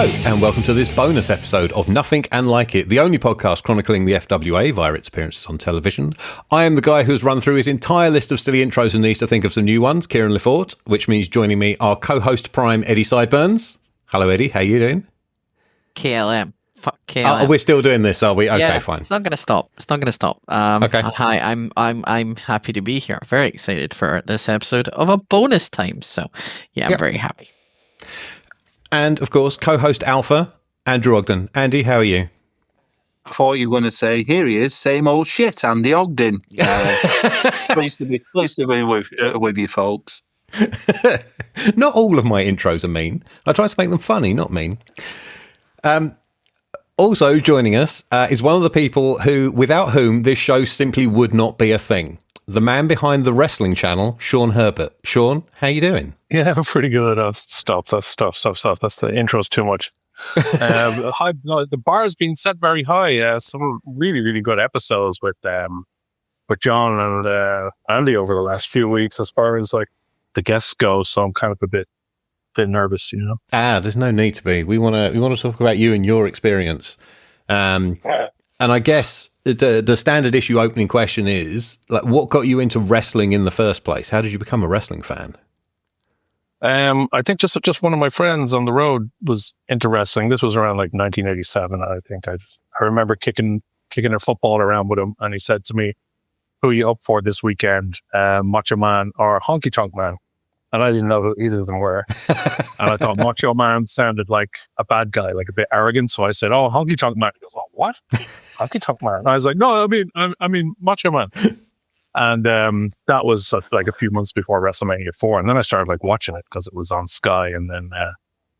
Hello, and welcome to this bonus episode of Nothing and Like It, the only podcast chronicling the FWA via its appearances on television. I am the guy who's run through his entire list of silly intros and needs to think of some new ones, Kieran Lefort, which means joining me are co-host prime Eddie Sideburns. Hello, Eddie. How you doing? KLM. Fuck KLM. We're still doing this, are we? Okay, yeah, fine. It's not gonna stop. Okay. Hi, I'm happy to be here. Very excited for this episode of a bonus time. So, yeah, I'm very happy. And, of course, co-host Alpha, Andrew Ogden. Andy, how are you? I thought you were going to say, here he is, same old shit, Andy Ogden. Pleased to be with you folks. Not all of my intros are mean. I try to make them funny, not mean. Also joining us is one of the people without whom this show simply would not be a thing. The man behind the wrestling channel, Sean Herbert. Sean, how you doing? Yeah, I'm pretty good. Stop. That's the intro's too much. The bar's been set very high. Some really, really good episodes with John and Andy over the last few weeks as far as like the guests go. So I'm kind of a bit nervous, you know. There's no need to be. We want to talk about you and your experience. And I guess the standard issue opening question is, like, what got you into wrestling in the first place? How did you become a wrestling fan? I think just one of my friends on the road was into wrestling. This was around like 1987. I think I remember kicking a football around with him, and he said to me, "Who are you up for this weekend? Macho Man or Honky Tonk Man?" And I didn't know who either of them were. And I thought Macho Man sounded like a bad guy, like a bit arrogant. So I said, "Oh, Honky Tonk Man." He goes, "Oh, what? Honky Tonk Man?" And I was like, "No, I mean Macho Man." And that was like a few months before WrestleMania 4. And then I started like watching it because it was on Sky. And then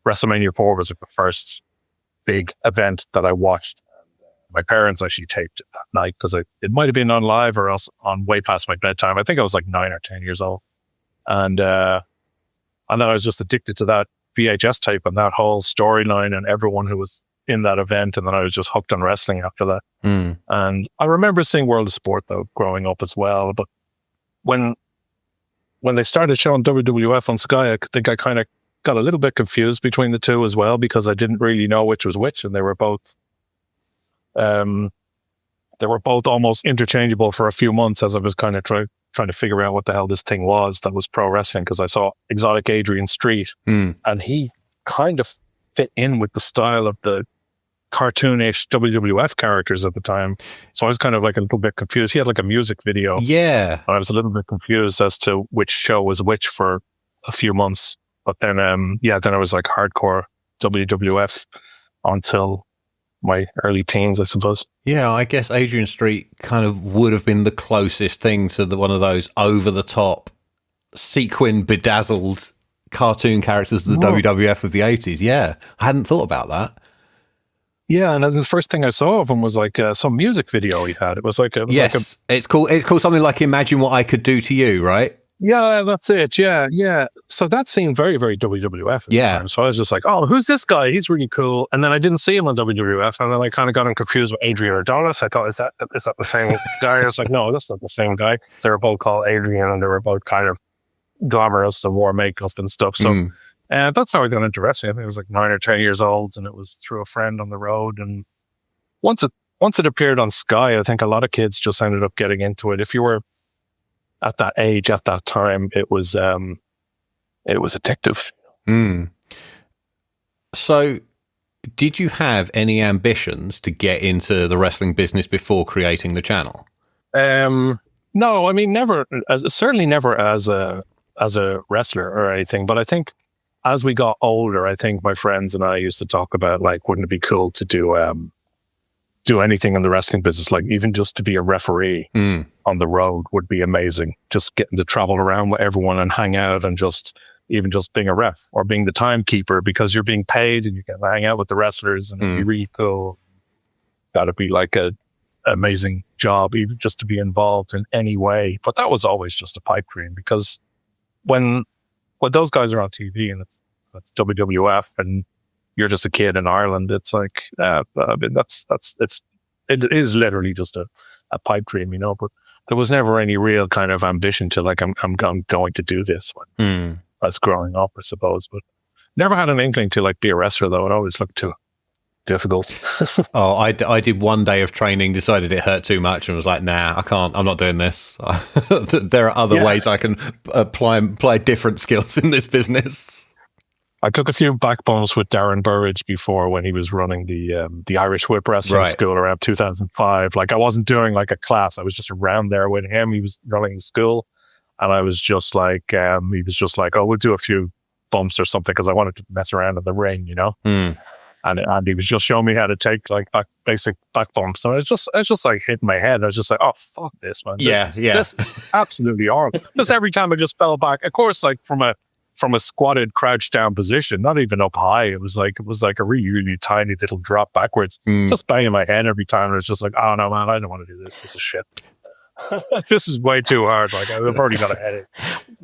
WrestleMania 4 was like the first big event that I watched. My parents actually taped it that night because it might have been on live or else on way past my bedtime. I think I was like 9 or 10 years old. And then I was just addicted to that VHS tape and that whole storyline and everyone who was in that event. And then I was just hooked on wrestling after that. And I remember seeing World of Sport though growing up as well. But when they started showing WWF on Sky, I think I kind of got a little bit confused between the two as well because I didn't really know which was which, and they were both almost interchangeable for a few months as I was kind of trying to figure out what the hell this thing was that was pro wrestling, because I saw Exotic Adrian Street and he kind of fit in with the style of the cartoonish WWF characters at the time. So I was kind of like a little bit confused. He had like a music video. Yeah. And I was a little bit confused as to which show was which for a few months. But then, then I was like hardcore WWF until my early teens, I suppose. Yeah, I guess Adrian Street kind of would have been the closest thing to one of those over-the-top, sequin bedazzled cartoon characters of the WWF of the 80s. Yeah, I hadn't thought about that. Yeah, and the first thing I saw of him was like some music video he had. It was like it's called something like "Imagine What I Could Do to You," right? Yeah, that's it. Yeah. So that seemed very, very WWF at the time. So I was just like, "Oh, who's this guy? He's really cool." And then I didn't see him on WWF, and then I kind of got him confused with Adrian Adonis. I thought, is that the same guy? I was like, no, that's not the same guy. So they were both called Adrian, and they were both kind of glamorous and wore makeup and stuff. So. And that's how I got into wrestling. I think I was like 9 or 10 years old, and it was through a friend on the road. And once it appeared on Sky, I think a lot of kids just ended up getting into it. If you were at that age, at that time, it was addictive. So did you have any ambitions to get into the wrestling business before creating the channel? No, I mean, never, certainly never as a wrestler or anything. But I think as we got older, I think my friends and I used to talk about, like, wouldn't it be cool to do anything in the wrestling business? Like, even just to be a referee on the road would be amazing. Just getting to travel around with everyone and hang out, and even just being a ref or being the timekeeper, because you're being paid and you can hang out with the wrestlers, and it'd be really cool. Got to be like a amazing job, even just to be involved in any way. But that was always just a pipe dream, because when those guys are on TV and it's WWF and you're just a kid in Ireland, it's like, I mean, it is literally just a pipe dream, you know, but there was never any real kind of ambition to, like, I'm going to do this when I was growing up, I suppose. But Never had an inkling to like be a wrestler though. It always looked too difficult. Oh, I did one day of training, decided it hurt too much, and was like, nah, I can't. I'm not doing this. There are other ways I can apply different skills in this business. I took a few back bumps with Darren Burridge before when he was running the Irish Whip Wrestling School around 2005. Like I wasn't doing like a class. I was just around there with him. He was running the school, and I was just like, he was just like, oh, we'll do a few bumps or something because I wanted to mess around in the ring, you know. And he was just showing me how to take like basic back bumps. So it's just like hitting my head. I was just like, oh fuck this, man. This is absolutely horrible. Just every time I just fell back. Of course, like from a squatted, crouched down position, not even up high. It was like a really, really tiny little drop backwards. Just banging my head every time. And it's just like, oh no, man, I don't want to do this. This is shit. This is way too hard. Like I've already got a headache.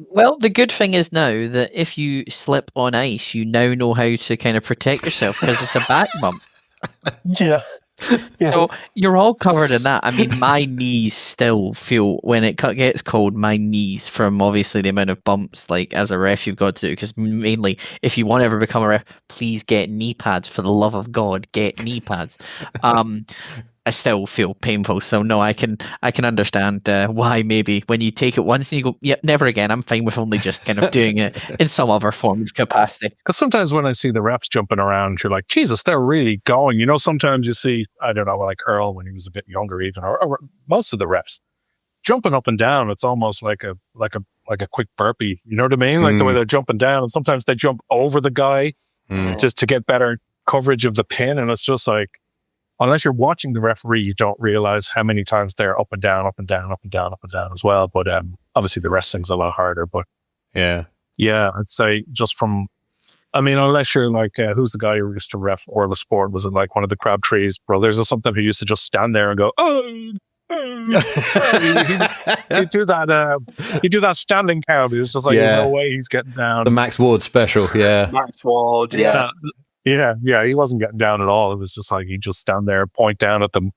Well, the good thing is now that if you slip on ice, you now know how to kind of protect yourself because it's a back bump. Yeah. So you're all covered in that. I mean, my knees still feel, when it gets cold, my knees, from obviously the amount of bumps, like as a ref you've got to do, because mainly if you want to ever become a ref, please get knee pads. For the love of God, get knee pads. I still feel painful, so no, I can understand why maybe when you take it once and you go, yep, never again. I'm fine with only just kind of doing it in some other form of capacity. Because sometimes when I see the reps jumping around, you're like, Jesus, they're really going. You know, sometimes you see, I don't know, like Earl when he was a bit younger, even, or most of the reps jumping up and down. It's almost like a quick burpee. You know what I mean? Like the way they're jumping down, and sometimes they jump over the guy just to get better coverage of the pin, and it's just like, unless you're watching the referee, you don't realize how many times they're up and down, up and down, up and down, up and down as well. But obviously the wrestling's a lot harder. But yeah, I'd say just from, I mean, unless you're like, who's the guy who used to ref Orla Sport? Was it like one of the Crabtree's brothers or something who used to just stand there and go, oh, you do that standing count. It was just like, there's no way he's getting down. The Max Ward special, Max Ward, Yeah, he wasn't getting down at all. It was just like he'd just stand there, point down at them.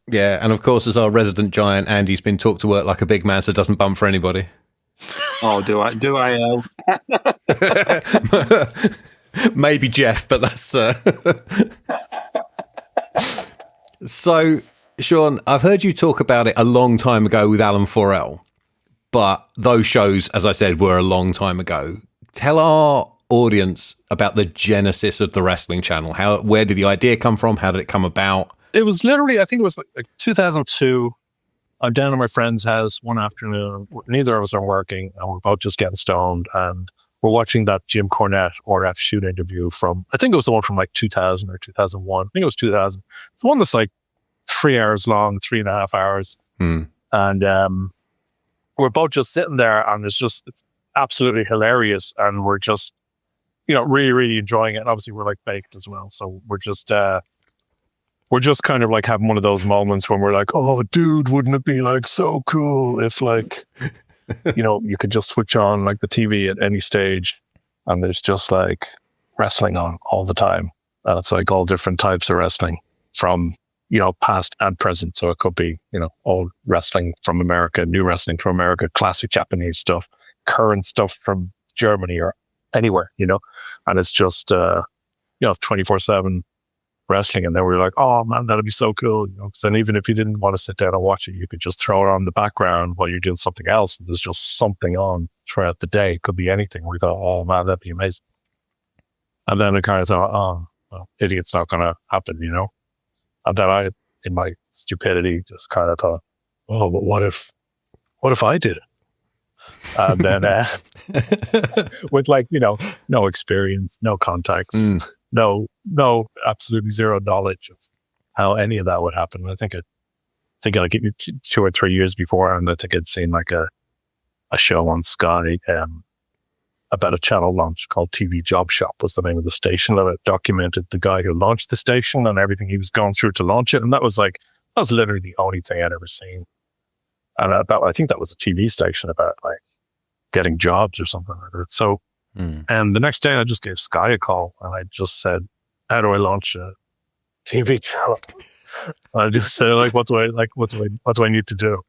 Yeah, and of course, as our resident giant, Andy's been taught to work like a big man, so doesn't bump for anybody. Oh, do I? Maybe Jeff, but that's. So, Sean, I've heard you talk about it a long time ago with Alan Forel, but those shows, as I said, were a long time ago. Tell our audience about the genesis of the wrestling channel. Where did the idea come from? How did it come about? It was literally, I think it was like 2002. I'm down at my friend's house one afternoon. Neither of us are working, and we're both just getting stoned, and we're watching that Jim Cornette RF shoot interview from, I think it was the one from like 2000 or 2001. I think it was 2000. It's one that's like 3 hours long, 3.5 hours. And we're both just sitting there, and it's absolutely hilarious, and we're just, really, really enjoying it. And obviously we're like baked as well. So we're just kind of like having one of those moments when we're like, oh dude, wouldn't it be like so cool if like, you could just switch on like the TV at any stage and there's just like wrestling on all the time. And it's like all different types of wrestling from, past and present. So it could be, old wrestling from America, new wrestling from America, classic Japanese stuff, current stuff from Germany or anywhere, and it's just, 24/7 wrestling. And then we're like, oh man, that'd be so cool. Because then even if you didn't want to sit down and watch it, you could just throw it on the background while you're doing something else. And there's just something on throughout the day. It could be anything. We thought, oh man, that'd be amazing. And then I kind of thought, oh, well, idiot's not going to happen, And then I, in my stupidity, just kind of thought, oh, but what if I did it? And then with like, no experience, no contacts, no, absolutely zero knowledge of how any of that would happen. I think like 2 or 3 years before, and I think I'd seen like a show on Sky about a channel launch called TV Job Shop was the name of the station, and it documented the guy who launched the station and everything he was going through to launch it. And that was literally the only thing I'd ever seen. And I think that was a TV station about like getting jobs or something like that. So, and the next day I just gave Sky a call and I just said, how do I launch a TV channel? And I just said, like, what do I need to do?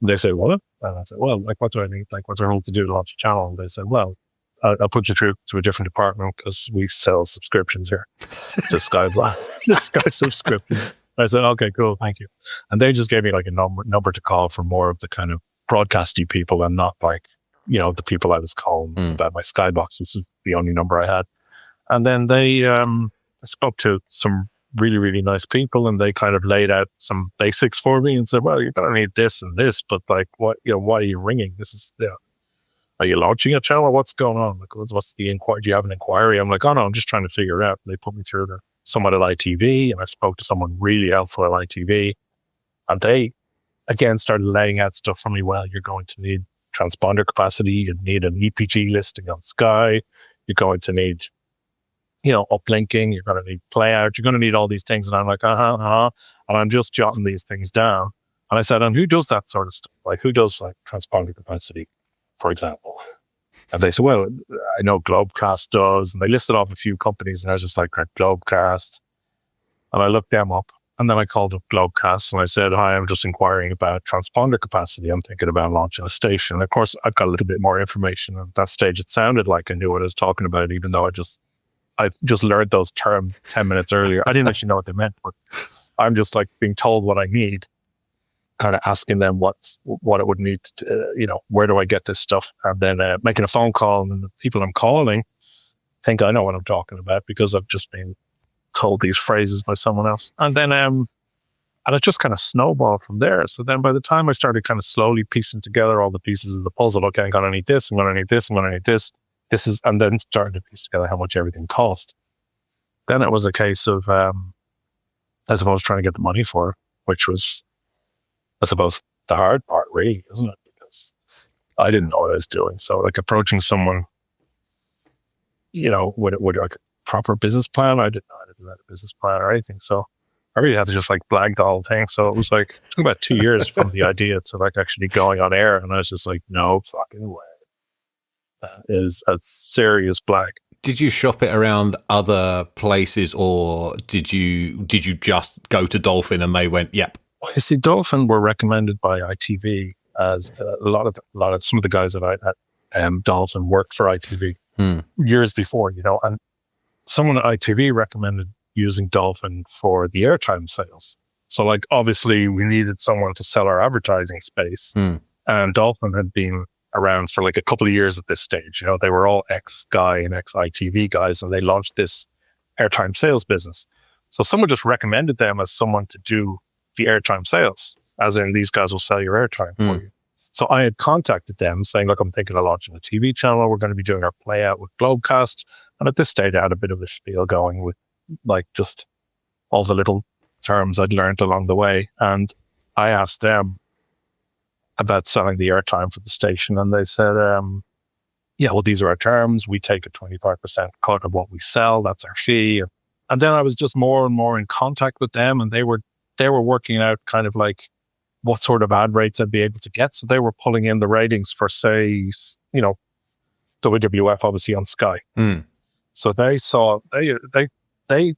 And they said, what? And I said, well, like, what do I need? Like, what's I need to do to launch a channel? And they said, well, I'll put you through to a different department because we sell subscriptions here to Sky subscriptions. I said, okay, cool, thank you. And they just gave me like a number to call for more of the kind of broadcasty people and not like, the people I was calling about my Skybox. This is the only number I had. And then they, I spoke to some really, really nice people, and they kind of laid out some basics for me and said, well, you're going to need this and this, but like, why are you ringing? This is, are you launching a channel? What's going on? Like, what's the inquiry? Do you have an inquiry? I'm like, oh no, I'm just trying to figure it out. And they put me through to someone at ITV, and I spoke to someone really helpful at ITV, and they again started laying out stuff for me. Well, you're going to need transponder capacity. You need an EPG listing on Sky. You're going to need, uplinking. You're going to need play out. You're going to need all these things. And I'm like, and I'm just jotting these things down. And I said, and who does that sort of stuff? Like, who does like transponder capacity, for example? And they said, well, I know Globecast does. And they listed off a few companies, and I was just like, Globecast. And I looked them up, and then I called up Globecast, and I said, hi, I'm just inquiring about transponder capacity. I'm thinking about launching a station. And of course, I got a little bit more information. At that stage, it sounded like I knew what I was talking about, even though I just learned those terms 10 minutes earlier. I didn't actually know what they meant, but I'm just like being told what I need, kind of asking them what it would need to, where do I get this stuff? And then making a phone call, and the people I'm calling think I know what I'm talking about because I've just been told these phrases by someone else. And then, and it just kind of snowballed from there. So then by the time I started kind of slowly piecing together all the pieces of the puzzle, okay, I'm going to need this, I'm going to need this, I'm going to need this. And then starting to piece together how much everything cost. Then it was a case of, I suppose, trying to get the money for it, which was, I suppose, the hard part, really, isn't it? Because I didn't know what I was doing. So, like, approaching someone, with like a proper business plan, I didn't know how to do that, a business plan or anything. So, I really had to just like blag the whole thing. So it was like, it took about 2 years from the idea to like actually going on air. And I was just like, no fucking way. That is a serious blag. Did you shop it around other places, or did you just go to Dolphin and they went, yep? You see, Dolphin were recommended by ITV as a lot of some of the guys that I at Dolphin worked for ITV years before, and someone at ITV recommended using Dolphin for the airtime sales. So, like, obviously, we needed someone to sell our advertising space, and Dolphin had been around for like a couple of years at this stage. They were all ex-Sky and ex-ITV guys, and they launched this airtime sales business. So someone just recommended them as someone to do the airtime sales, as in these guys will sell your airtime for you. So I had contacted them saying, look, I'm thinking of launching a TV channel. We're going to be doing our play out with Globecast. And at this stage, I had a bit of a spiel going with like just all the little terms I'd learned along the way. And I asked them about selling the airtime for the station. And they said, yeah, well, these are our terms. We take a 25% cut of what we sell. That's our fee. And then I was just more and more in contact with them, and they were working out kind of like what sort of ad rates I'd be able to get. So they were pulling in the ratings for, say, WWF, obviously on Sky. So they saw, they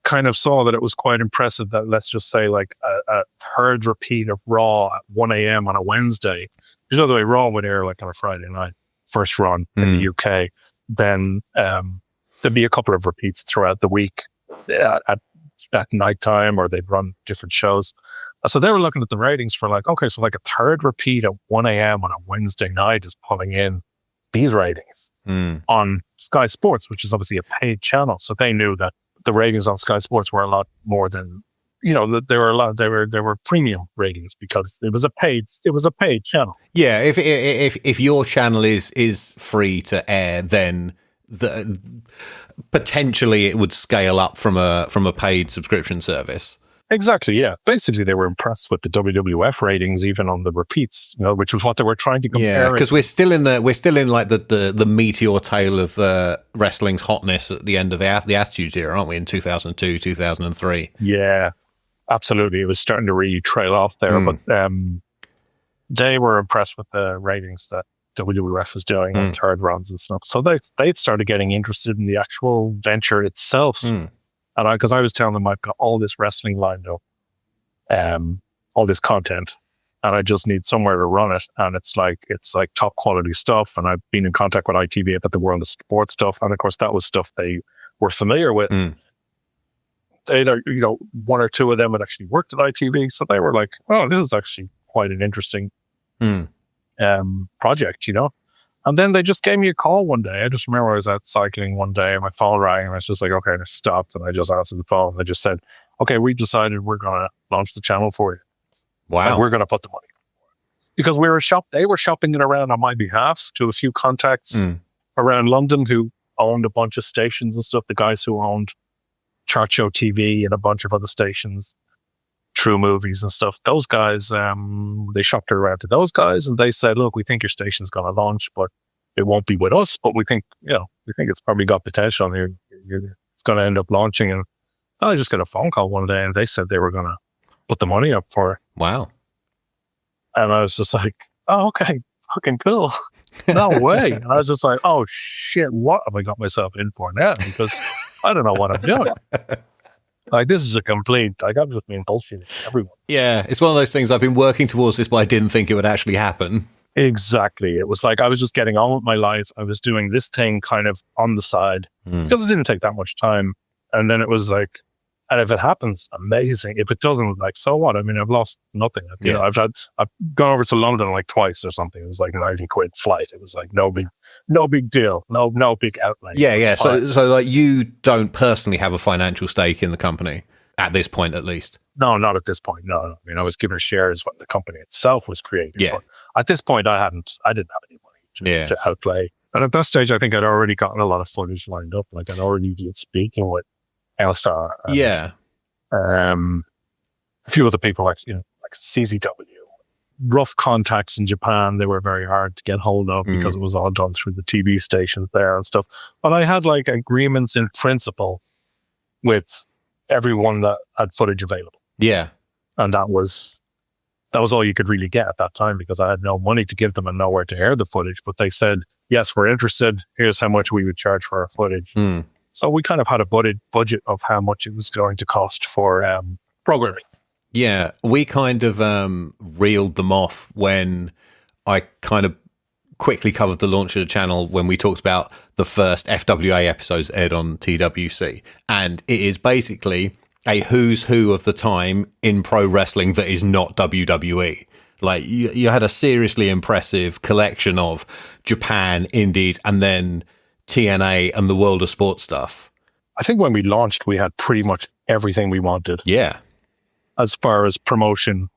kind of saw that it was quite impressive that, let's just say, like a third repeat of Raw at 1 a.m. on a Wednesday. There's no other way Raw would air like on a Friday night, first run in the UK. Then there'd be a couple of repeats throughout the week at nighttime, or they'd run different shows. So they were looking at the ratings for like, okay, so like a third repeat at 1 a.m. on a Wednesday night is pulling in these ratings on Sky Sports, which is obviously a paid channel. So they knew that the ratings on Sky Sports were a lot more than, they were premium ratings because it was a paid channel. Yeah. If your channel is free to air, then potentially it would scale up from a paid subscription service. Exactly, yeah. Basically, they were impressed with the WWF ratings, even on the repeats, which was what they were trying to compare. Yeah, because we're still in like the meteor tail of wrestling's hotness at the end of the Attitude Era, aren't we? In 2002, 2003. Yeah, absolutely. It was starting to really trail off there, but they were impressed with the ratings that WWF was doing on third runs and stuff. So they started getting interested in the actual venture itself. And because I was telling them I've got all this wrestling lined up, all this content, and I just need somewhere to run it. And it's like top quality stuff. And I've been in contact with ITV about the World of Sport stuff. And of course, that was stuff they were familiar with. They, one or two of them had actually worked at ITV. So they were like, oh, this is actually quite an interesting project, And then they just gave me a call one day. I just remember I was out cycling one day and my phone rang and I was just like, okay, and I stopped and I just answered the phone. They just said, okay, we decided we're going to launch the channel for you. Wow. And we're going to put the money. Because they were shopping it around on my behalf to a few contacts around London who owned a bunch of stations and stuff. The guys who owned Chart Show TV and a bunch of other stations, True Movies and stuff. Those guys, they shopped it around to those guys and they said, look, we think your station's going to launch, but it won't be with us. But we think it's probably got potential here. It's going to end up launching. And I just got a phone call one day and they said they were going to put the money up for it. Wow. And I was just like, oh, okay, fucking cool. No way. And I was just like, oh shit, what have I got myself in for now? Because I don't know what I'm doing. Like, this is a complete, I'm just being bullshitting everyone. Yeah, it's one of those things I've been working towards this, but I didn't think it would actually happen. Exactly. It was like I was just getting on with my life. I was doing this thing kind of on the side because it didn't take that much time. And then it was like, and if it happens, amazing. If it doesn't, like, so what? I mean, I've lost nothing. I've gone over to London like twice or something. It was like 90 quid flight. It was like no big deal. No big outlay. Yeah. So like you don't personally have a financial stake in the company at this point, at least. No, not at this point. No. I mean, I was given shares when the company itself was created. Yeah. But at this point, I didn't have any money to outlay. And at that stage, I think I'd already gotten a lot of footage lined up. Like I'd already been speaking with Elsa. And, a few other people like CZW. Rough contacts in Japan. They were very hard to get hold of because it was all done through the TV stations there and stuff. But I had like agreements in principle with everyone that had footage available. Yeah. And that was all you could really get at that time because I had no money to give them and nowhere to air the footage. But they said, yes, we're interested. Here's how much we would charge for our footage. So we kind of had a budget of how much it was going to cost for programming. Yeah, we kind of reeled them off when I kind of quickly covered the launch of the channel when we talked about the first FWA episodes aired on TWC. And it is basically a who's who of the time in pro wrestling that is not WWE. Like you had a seriously impressive collection of Japan, Indies, and then TNA and the World of Sport stuff. I think when we launched, we had pretty much everything we wanted. Yeah. As far as promotion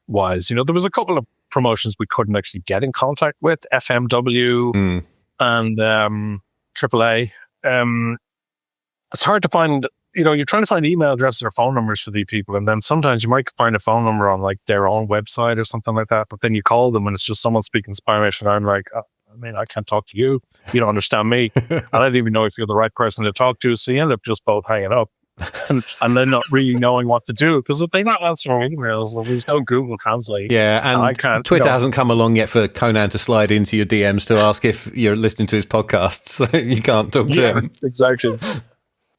wise, there was a couple of promotions we couldn't actually get in contact with, FMW and AAA. It's hard to find, you're trying to find email addresses or phone numbers for these people. And then sometimes you might find a phone number on like their own website or something like that. But then you call them and it's just someone speaking Spanish. And I'm like, I can't talk to you. You don't understand me. And I don't even know if you're the right person to talk to. So you end up just both hanging up and then not really knowing what to do. Because if they're not answering emails, there's no Google Translate. Yeah, and I can't, Twitter hasn't come along yet for Conan to slide into your DMs to ask if you're listening to his podcasts. So you can't talk to him. Exactly.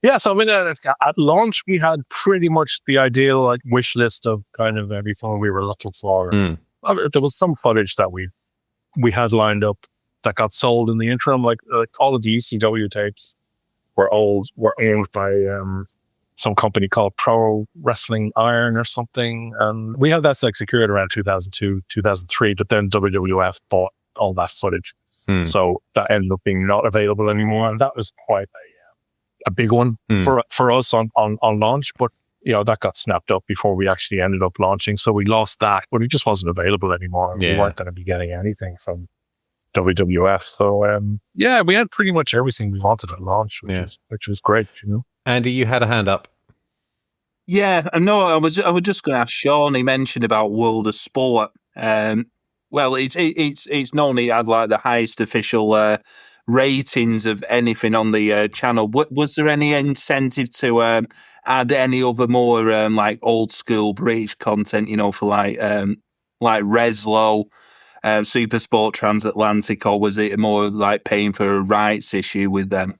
Yeah, so I mean, at launch, we had pretty much the ideal wish list of kind of everything we were looking for. There was some footage that we had lined up that got sold in the interim. Like all of the ECW tapes were owned by some company called Pro Wrestling Iron or something. And we had that secured around 2002, 2003, but then WWF bought all that footage. So that ended up being not available anymore. And that was quite a big one for us on launch. But, that got snapped up before we actually ended up launching. So we lost that, but it just wasn't available anymore. Yeah. We weren't going to be getting anything from WWF. So, we had pretty much everything we wanted at launch, which was great, Andy, you had a hand up. Yeah, no, I was just going to ask Sean. He mentioned about World of Sport. Well, it's known it had like the highest official ratings of anything on the channel. Was there any incentive to add any other more like old school British content? For like Reslow, Super Sport Transatlantic, or was it more like paying for a rights issue with them?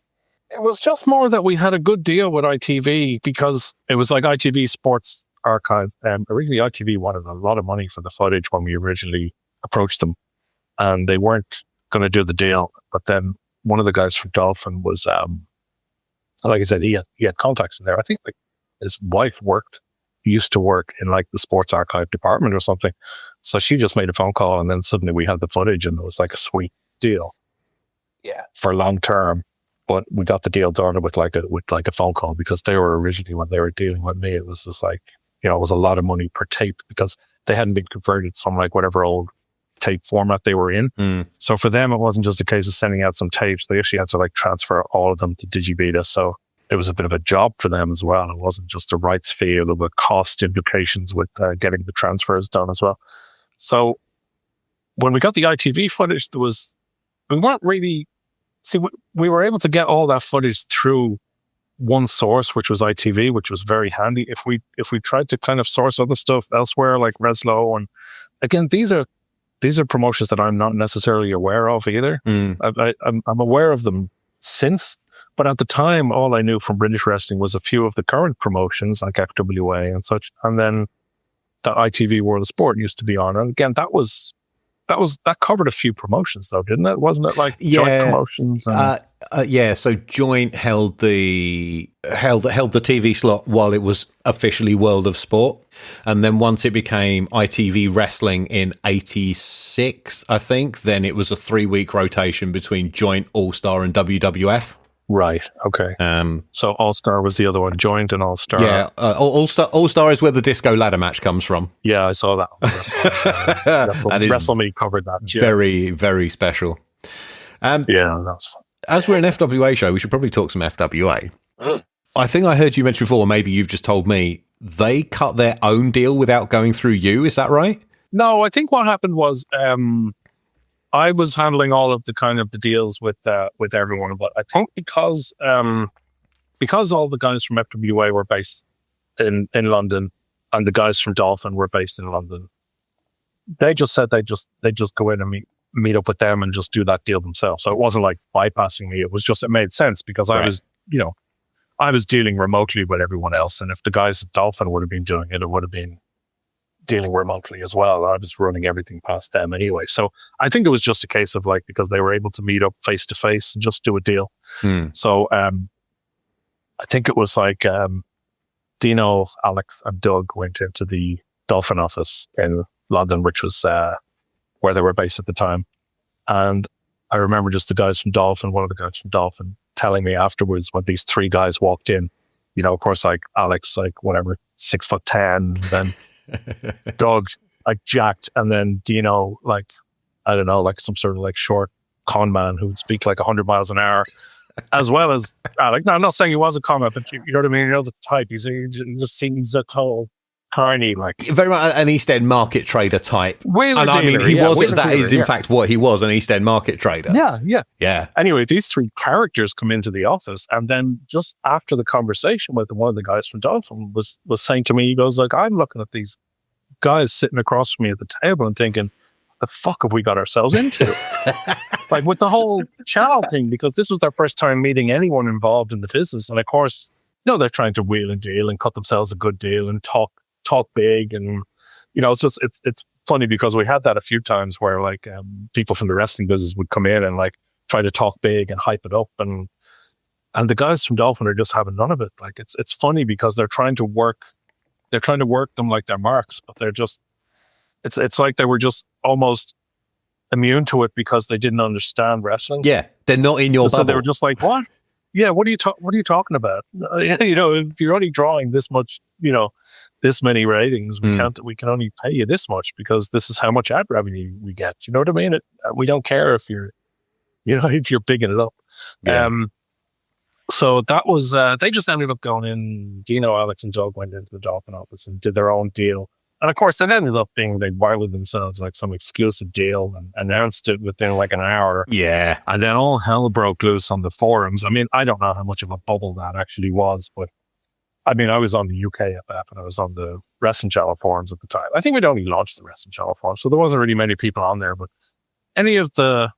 It was just more that we had a good deal with ITV because it was like ITV Sports Archive, originally ITV wanted a lot of money for the footage when we originally approached them, and they weren't going to do the deal. But then one of the guys from Dolphin was, like I said, he had contacts in there. I think like his wife used to work in like the sports archive department or something. So she just made a phone call, and then suddenly we had the footage, and it was like a sweet deal. Yeah. For long term. But we got the deal done with like a phone call, because they were originally, when they were dealing with me, it was just like, it was a lot of money per tape, because they hadn't been converted from like whatever old tape format they were in. So for them, it wasn't just a case of sending out some tapes. They actually had to like transfer all of them to DigiBeta. So it was a bit of a job for them as well. It wasn't just a rights fee, there were cost implications with getting the transfers done as well. So when we got the ITV footage, we weren't really, we were able to get all that footage through one source, which was ITV, which was very handy. If we tried to kind of source other stuff elsewhere, like Reslow, and again, these are promotions that I'm not necessarily aware of either. I'm aware of them since, but at the time, all I knew from British wrestling was a few of the current promotions like FWA and such, and then the ITV World of Sport used to be on. And again, that covered a few promotions though, didn't it? Wasn't it like joint promotions? Yeah. So Joint held the TV slot while it was officially World of Sport, and then once it became ITV Wrestling in '86, I think, then it was a 3-week rotation between Joint, All Star, and WWF. Right. Okay. So All Star was the other one, Joint and All Star. Yeah. All Star is where the disco ladder match comes from. Yeah, I saw that. WrestleMe covered that. Yeah. Very, very special. As we're an FWA show, we should probably talk some FWA. I think I heard you mention before, maybe you've just told me, they cut their own deal without going through you. Is that right? No, I think what happened was I was handling all of the kind of the deals with everyone, but I think because all the guys from FWA were based in London and the guys from Dolphin were based in London, they just said they just go in and meet up with them and just do that deal themselves. So it wasn't like bypassing me. It was just, it made sense because I was dealing remotely with everyone else. And if the guys at Dolphin would have been doing it, it would have been dealing remotely as well. I was running everything past them anyway. So I think it was just a case of like, because they were able to meet up face to face and just do a deal. So I think it was like Dino, Alex and Doug went into the Dolphin office in London, which was where they were based at the time. And I remember just one of the guys from Dolphin telling me afterwards when these 3 guys walked in, of course, like Alex, like whatever, 6'10", then Doug, like jacked, and then Dino, like, I don't know, like some sort of like short con man who would speak like 100 miles an hour, as well as Alex. No, I'm not saying he was a con man, but you know what I mean? The type. He just seems a whole carny, like very much an East End market trader type. Wheeler and dealer, I mean, he was. Wheeler That dealer, is in fact what he was, an East End market trader. Yeah. Anyway, these 3 characters come into the office, and then just after the conversation with one of the guys from Dolphin was saying to me, he goes like, I'm looking at these guys sitting across from me at the table and thinking, what the fuck have we got ourselves into? Like with the whole channel thing, because this was their first time meeting anyone involved in the business. And of course, they're trying to wheel and deal and cut themselves a good deal and talk big. And, it's funny because we had that a few times where like people from the wrestling business would come in and like try to talk big and hype it up. And the guys from Dolphin are just having none of it. Like it's funny because they're trying to work them like they're marks, but they're just, it's like they were just almost immune to it because they didn't understand wrestling. Yeah, they're not in your bubble. So they were just like, what? Yeah, what are you talking about? If you're only drawing this much, this many ratings, we can only pay you this much because this is how much ad revenue we get. You know what I mean? We don't care if you're, if you're bigging it up. Yeah. So that was, they just ended up going in. Dino, Alex and Doug went into the Dolphin office and did their own deal. And of course, it ended up being they wireless themselves like some exclusive deal and announced it within like an hour. Yeah. And then all hell broke loose on the forums. I mean, I don't know how much of a bubble that actually was, but I mean, I was on the UKFF and I was on the Wrestling Channel forums at the time. I think we'd only launched the Wrestling Channel forums, so there wasn't really many people on there, but any of the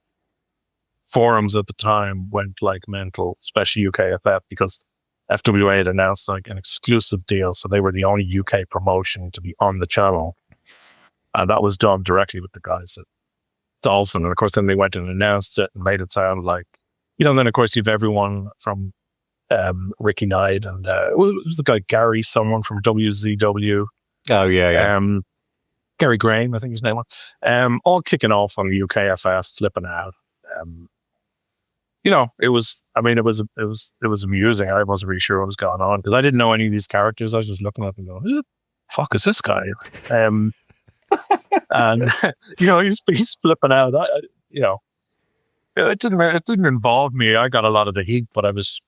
forums at the time went like mental, especially UKFF, because FWA had announced like an exclusive deal, so they were the only UK promotion to be on the channel, and that was done directly with the guys at Dolphin. And of course, then they went and announced it and made it sound like, then of course you've everyone from Ricky Knight and it was the guy Gary, someone from WZW. Oh yeah. Gary Graham, I think his name was. All kicking off on the UKFS, flipping out. It was amusing. I wasn't really sure what was going on because I didn't know any of these characters. I was just looking at them and going, who the fuck is this guy? And he's flipping out. It didn't involve me. I got a lot of the heat, but I was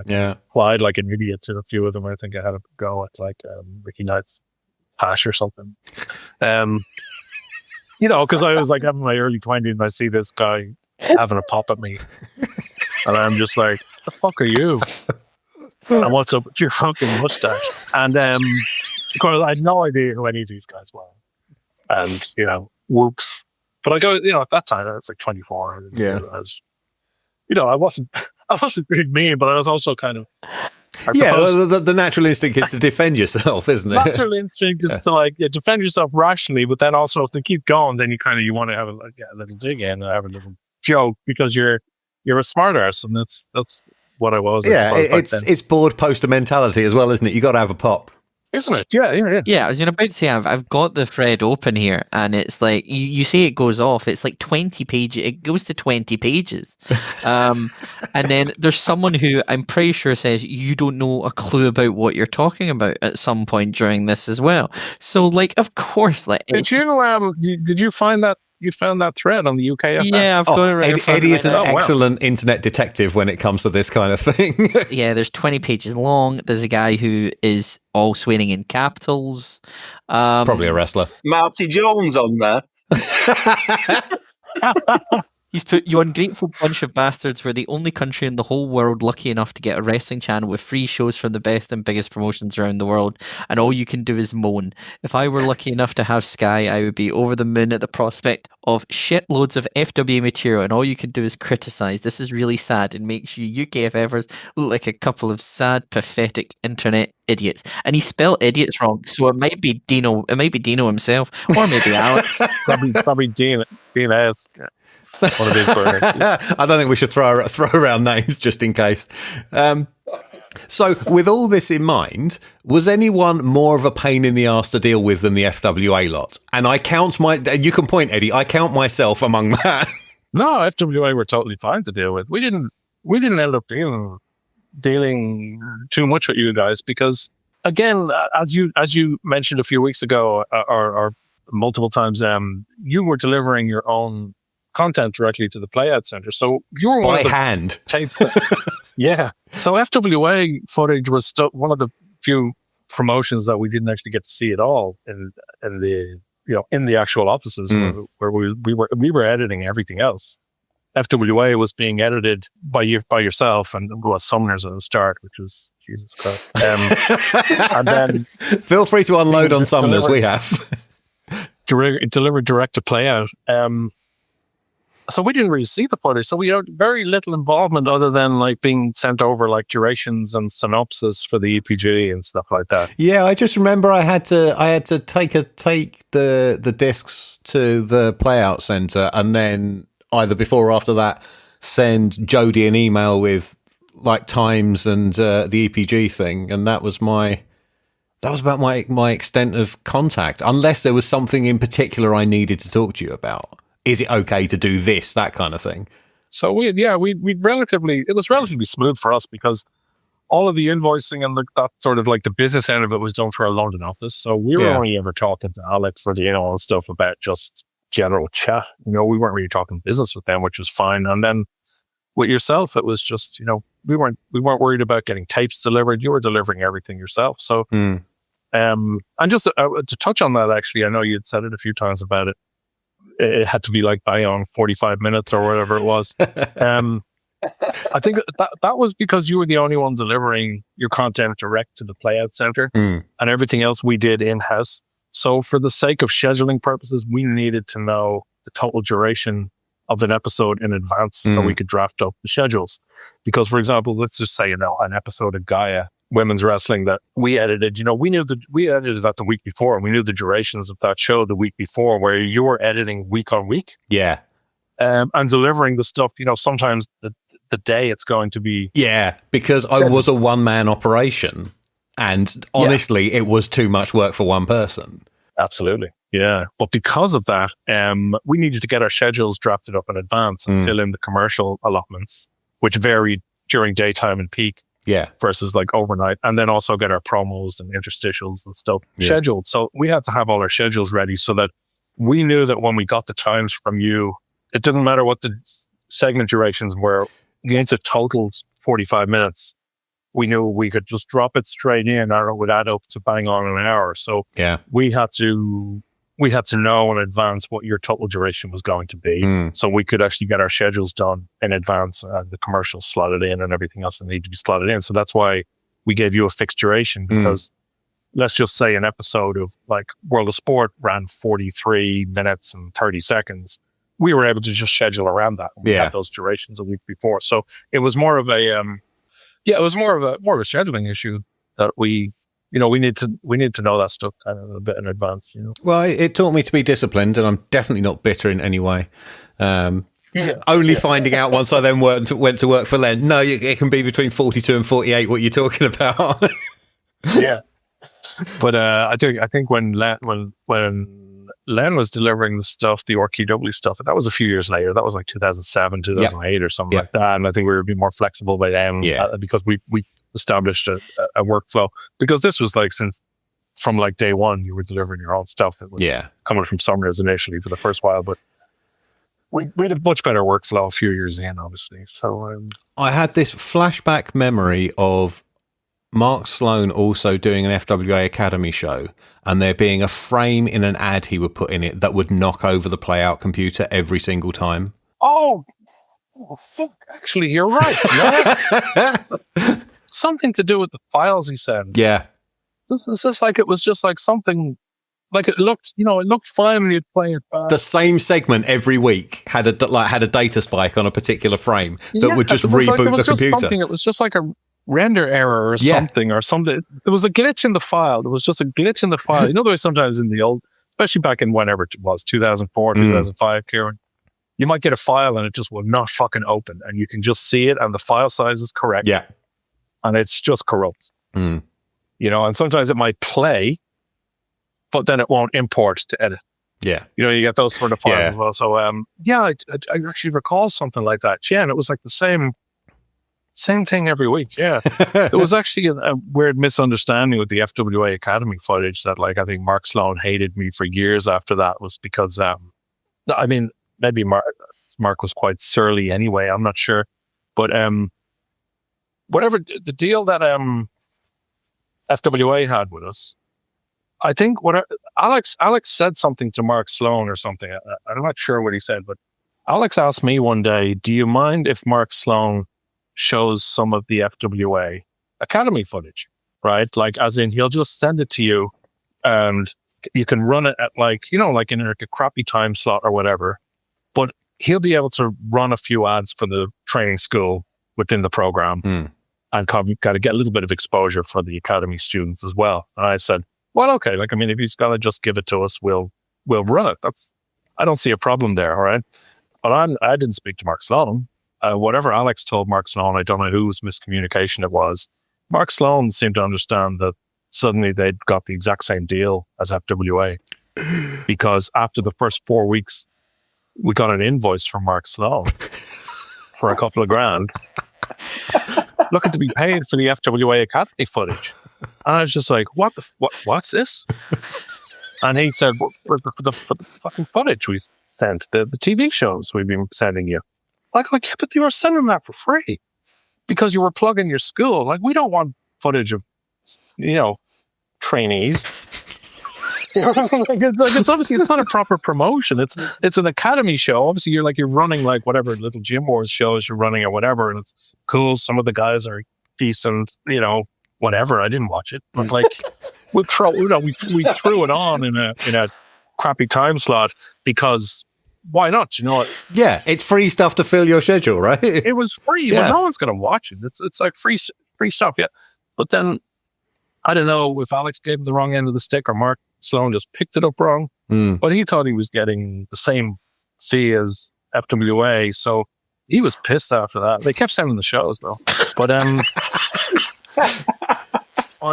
applied like an idiot to a few of them. I think I had a go at like Ricky Knight's Tache or something. Because I was like having my early 20s and I see this guy having a pop at me, and I'm just like, the fuck are you? And what's up with your fucking mustache? And of course I had no idea who any of these guys were. And whoops. But I go, at that time I was like 24. And, I was, I wasn't being mean, but I was also kind of, the natural instinct is to defend yourself, isn't it? Natural instinct is to defend yourself rationally, but then also if they keep going, then you want to have a little dig in and have a little joke because you're a smart arse, and that's what I was. It's bored poster mentality as well, isn't it? You got to have a pop. Isn't it? Yeah. Yeah, I was about to say, I've got the thread open here, and it's like, you say it goes off, it's like 20 pages, it goes to 20 pages. And then there's someone who I'm pretty sure says, you don't know a clue about what you're talking about at some point during this as well. So, of course. Did you find that? You found that thread on the UKFF? Yeah, I've got it right. Eddie is an excellent internet detective when it comes to this kind of thing. Yeah, there's 20 pages long. There's a guy who is all swearing in capitals. Probably a wrestler. Marty Jones on there. He's put, you ungrateful bunch of bastards, we're the only country in the whole world lucky enough to get a wrestling channel with free shows from the best and biggest promotions around the world, and all you can do is moan. If I were lucky enough to have Sky, I would be over the moon at the prospect of shitloads of FWA material, and all you can do is criticise. This is really sad and makes you UKFFers look like a couple of sad, pathetic internet idiots. And he spelled idiots wrong, so it might be Dino himself, or maybe Alex. probably Dino S. One of his birds. I don't think we should throw around names just in case. So, with all this in mind, was anyone more of a pain in the arse to deal with than the FWA lot? And you can point, Eddie, I count myself among that. No, FWA were totally fine to deal with. We didn't end up dealing too much with you guys because, again, as you mentioned a few weeks ago, or multiple times, you were delivering your own content directly to the Playout Center, so you were by hand tapes. Yeah, so FWA footage was one of the few promotions that we didn't actually get to see at all in the actual offices where we were editing everything else. FWA was being edited by yourself and was Summoners at the start, which was Jesus Christ. And then feel free to unload on Summoners. We have delivered direct to Playout. So we didn't really see the footage. So we had very little involvement other than being sent over durations and synopsis for the EPG and stuff like that. Yeah, I just remember I had to take the discs to the Playout Center and then either before or after that send Jody an email with times and the EPG thing, and that was about my extent of contact. Unless there was something in particular I needed to talk to you about. Is it okay to do this, that kind of thing? So it was relatively smooth for us because all of the invoicing and that sort of the business end of it was done through our London office. So we were only ever talking to Alex or and stuff about just general chat. We weren't really talking business with them, which was fine. And then with yourself, it was just, we weren't worried about getting tapes delivered. You were delivering everything yourself. So, and just to touch on that, actually, I know you'd said it a few times about it. It had to be by on 45 minutes or whatever it was. I think that was because you were the only one delivering your content direct to the Playout Center and everything else we did in-house. So for the sake of scheduling purposes, we needed to know the total duration of an episode in advance so we could draft up the schedules. Because, for example, let's just say, an episode of Gaia women's wrestling that we edited, we edited that the week before, and we knew the durations of that show the week before, where you were editing week on week. Yeah. And delivering the stuff, sometimes the day it's going to be. Yeah, because I was a one-man operation, and honestly, it was too much work for one person. Absolutely. Yeah. But because of that, we needed to get our schedules drafted up in advance and fill in the commercial allotments, which varied during daytime and peak. Yeah. Versus like overnight, and then also get our promos and interstitials and stuff scheduled. So we had to have all our schedules ready so that we knew that when we got the times from you, it didn't matter what the segment durations were. Against a total 45 minutes, we knew we could just drop it straight in, or it would add up to bang on an hour. So we had to know in advance what your total duration was going to be, so we could actually get our schedules done in advance and the commercials slotted in and everything else that needed to be slotted in. So that's why we gave you a fixed duration, because let's just say an episode of like World of Sport ran 43 minutes and 30 seconds. We were able to just schedule around that. We had those durations a week before. So it was more of a, it was more of a scheduling issue that we need to know that stuff kind of a bit in advance. Well, it taught me to be disciplined, and I'm definitely not bitter in any way. Only finding out once I then went to work for Len. No, it can be between 42 and 48. What you're talking about? Yeah, but I think when Len was delivering the stuff, the RQW stuff, that was a few years later. That was like 2007, 2008 or something like that. And I think we were a bit more flexible by then because we established a workflow, because this was like from like day one, you were delivering your own stuff. It was coming from Summers initially for the first while, but we had a much better workflow a few years in, obviously. So I had this flashback memory of Mark Sloan also doing an FWA Academy show, and there being a frame in an ad he would put in it that would knock over the playout computer every single time. Oh fuck! Actually, you're right. Yeah. Something to do with the files he sent. Yeah. This is just like, it was just like something, like it looked fine when you'd play it back. The same segment every week had a data spike on a particular frame that would just reboot the computer. It was just like a render error or something. There was a glitch in the file. There was just a glitch in the file. There was sometimes in the old, especially back in whenever it was, 2004, 2005, Kieran, you might get a file and it just will not fucking open, and you can just see it and the file size is correct. Yeah. And it's just corrupt. And sometimes it might play, but then it won't import to edit. Yeah. You get those sort of files as well. So, I actually recall something like that. Yeah, and it was like the same thing every week. Yeah. There was actually a weird misunderstanding with the FWA Academy footage that, like, I think Mark Sloan hated me for years after that, was because, maybe Mark was quite surly anyway. I'm not sure. But, whatever the deal that FWA had with us, I think Alex said something to Mark Sloan or something. I'm not sure what he said, but Alex asked me one day, do you mind if Mark Sloan shows some of the FWA Academy footage, right? Like, as in, he'll just send it to you and you can run it at like in a crappy time slot or whatever, but he'll be able to run a few ads for the training school within the program and got to get a little bit of exposure for the academy students as well. And I said, well, okay. Like, I mean, if he's got to just give it to us, we'll run it. I don't see a problem there. All right. But I didn't speak to Mark Sloan. Whatever Alex told Mark Sloan, I don't know whose miscommunication it was. Mark Sloan seemed to understand that suddenly they'd got the exact same deal as FWA, because after the first 4 weeks, we got an invoice from Mark Sloan for a couple of grand, looking to be paid for the FWA Academy footage. And I was just like, what's this? And he said, for the fucking footage we sent, the TV shows we've been sending you. Like, but you were sending that for free because you were plugging your school. Like, we don't want footage of, trainees. It's obviously, it's not a proper promotion. It's an academy show. Obviously, you're running like whatever little Gym Wars shows you're running or whatever, and it's cool. Some of the guys are decent, whatever. I didn't watch it, but like we threw it on in a crappy time slot because why not? You know, Yeah, it's free stuff to fill your schedule, right? it was free, Yeah. but no one's going to watch it. It's like free stuff, yeah. But then I don't know if Alex gave him the wrong end of the stick or Mark Sloan just picked it up wrong. But he thought he was getting the same fee as FWA, so he was pissed after that. They kept sending the shows though, but and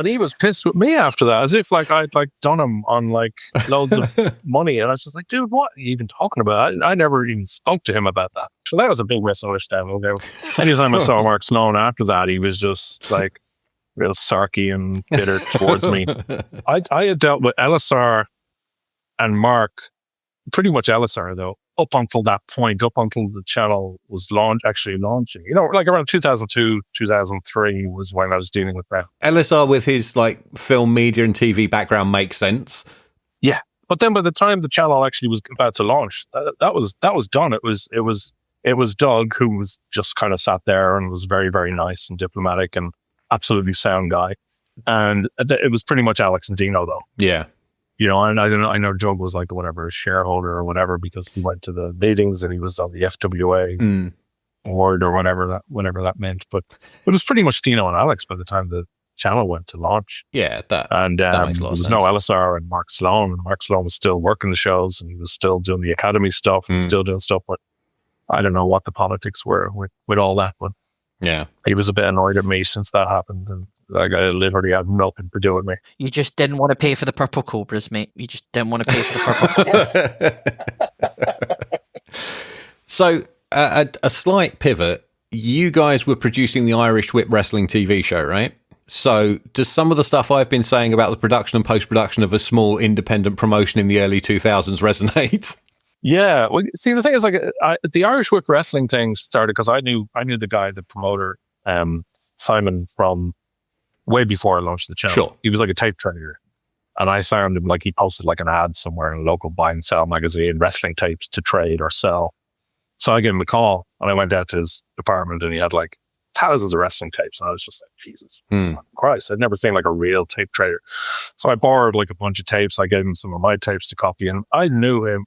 he was pissed with me after that, as if like I'd like done him on like loads of money, and I was just like, dude, what are you even talking about? I never even spoke to him about that. So that was a big misunderstanding. Okay, anytime I saw Mark Sloan after that, he was just like real sarky and bitter towards me. I had dealt with LSR and Mark, pretty much LSR though, up until that point, up until the channel was launching. You know, like around 2002, 2003 was when I was dealing with that. LSR with his like film, media, and TV background makes sense. Yeah, but then by the time the channel actually was about to launch, that was done. It was Doug, who was just kind of sat there and was very, very nice and diplomatic and absolutely sound guy, and it was pretty much Alex and Dino though. Yeah. You know, and I know Doug was like whatever shareholder or whatever because he went to the meetings and he was on the FWA board or whatever that meant. But it was pretty much Dino and Alex by the time the channel went to launch. Yeah, that makes a lot of sense. There was no LSR and Mark Sloan. And Mark Sloan was still working the shows and he was still doing the Academy stuff and still doing stuff. But I don't know what the politics were with all that. But yeah, he was a bit annoyed at me since that happened. And like I literally had nothing to do with me. You just didn't want to pay for the purple cobras, mate. You just didn't want to pay for the purple cobras. So, a slight pivot. You guys were producing the Irish Whip Wrestling TV show, right? So, does some of the stuff I've been saying about the production and post-production of a small independent promotion in the early 2000s resonate? Yeah. Well, see, the thing is, like, the Irish Whip Wrestling thing started because I knew the guy, the promoter, Simon, from way before I launched the channel. Sure. He was like a tape trader. And I found him, like, he posted like an ad somewhere in a local buy and sell magazine, wrestling tapes to trade or sell. So I gave him a call and I went out to his apartment and he had like thousands of wrestling tapes. And I was just like, Jesus Christ, I'd never seen like a real tape trader. So I borrowed like a bunch of tapes. I gave him some of my tapes to copy, and I knew him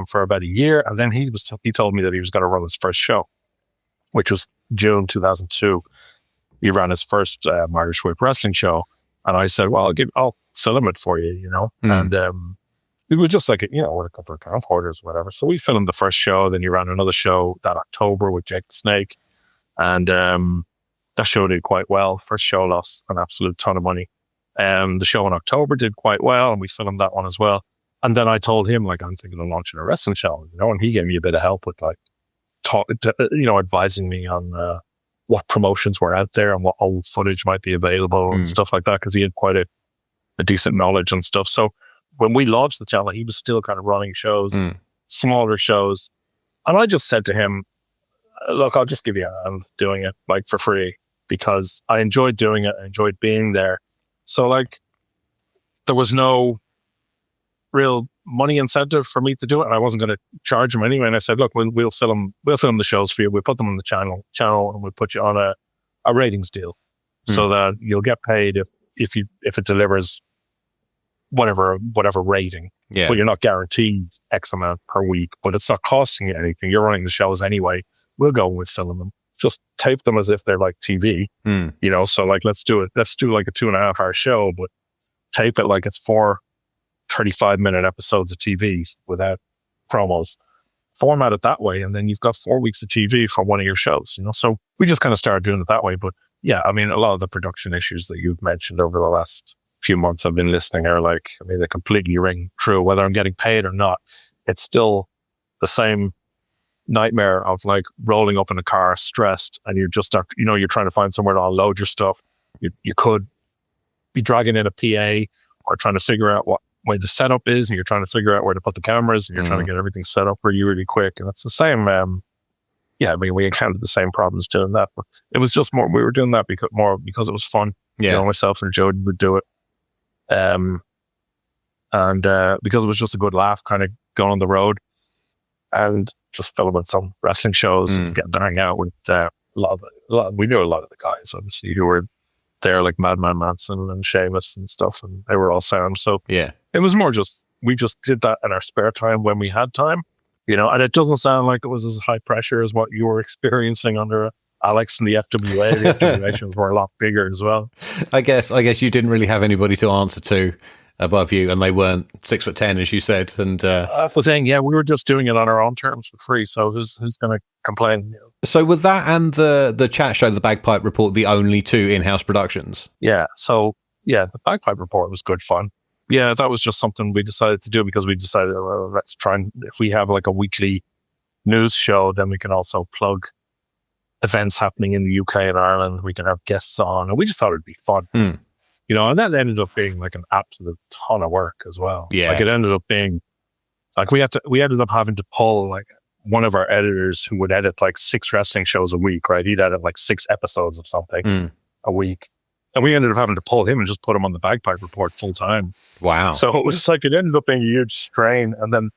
for about a year. And then he told me that he was going to run his first show, which was June 2002. He ran his first Irish Whip Wrestling show. And I said, well, I'll film it for you, you know? And it was just like, you know, with a couple of camcorders or whatever. So we filmed the first show. Then he ran another show that October with Jake the Snake. And that show did quite well. First show lost an absolute ton of money. The show in October did quite well. And we filmed that one as well. And then I told him, like, I'm thinking of launching a wrestling show, you know? And he gave me a bit of help with, like, advising me on what promotions were out there and what old footage might be available and stuff like that, because he had quite a decent knowledge and stuff. So when we launched the channel, he was still kind of running shows, smaller shows. And I just said to him, look, I'll just give you a hand doing it, like, for free, because I enjoyed doing it. I enjoyed being there. So, like, there was no real money incentive for me to do it, and I wasn't going to charge him anyway. And I said, look, we'll film the shows for you. We'll put them on the channel, and we'll put you on a ratings deal, so that you'll get paid if it delivers whatever rating. Yeah. But you're not guaranteed X amount per week, but it's not costing you anything. You're running the shows anyway. We'll go with film them. Just tape them as if they're like TV, you know? So, like, let's do like a 2.5 hour show, but tape it like it's 4 35-minute episodes of TV without promos. Format it that way, and then you've got 4 weeks of TV for one of your shows, you know? So we just kind of started doing it that way. But yeah, I mean, a lot of the production issues that you've mentioned over the last few months I've been listening are like, I mean, they completely ring true. Whether I'm getting paid or not, it's still the same nightmare of, like, rolling up in a car stressed, and you're just, you know, you're trying to find somewhere to unload your stuff. You could be dragging in a PA or trying to figure out what way the setup is, and you're trying to figure out where to put the cameras, and you're trying to get everything set up really, really quick. And it's the same. I mean, we encountered the same problems doing that, but it was just more, we were doing that because it was fun. Yeah. You know, myself and Jody would do it. And because it was just a good laugh, kind of going on the road and just filming some wrestling shows and getting to hang out with we knew a lot of the guys, obviously, who were there, like Madman Manson and Sheamus and stuff, and they were all sound. So yeah, it was more just, we just did that in our spare time when we had time. And it doesn't sound like it was as high pressure as what you were experiencing under Alex and the FWA. The FWA shows were a lot bigger as well. I guess you didn't really have anybody to answer to above you, and they weren't 6'10", as you said. And that's the thing. Yeah, we were just doing it on our own terms for free. So who's going to complain? So with that and the chat show, the Bagpipe Report, the only two in-house productions. Yeah. So yeah, the Bagpipe Report was good fun. Yeah, that was just something we decided to do because we decided, well, let's try and if we have like a weekly news show, then we can also plug events happening in the UK and Ireland. We can have guests on, and we just thought it'd be fun. And that ended up being like an absolute ton of work as well. Yeah, like it ended up being like we ended up having to pull like one of our editors who would edit like 6 wrestling shows a week. Right, he'd edit like 6 episodes of something a week. And we ended up having to pull him and just put him on the Bagpipe Report full time. Wow. So it was like, it ended up being a huge strain. And then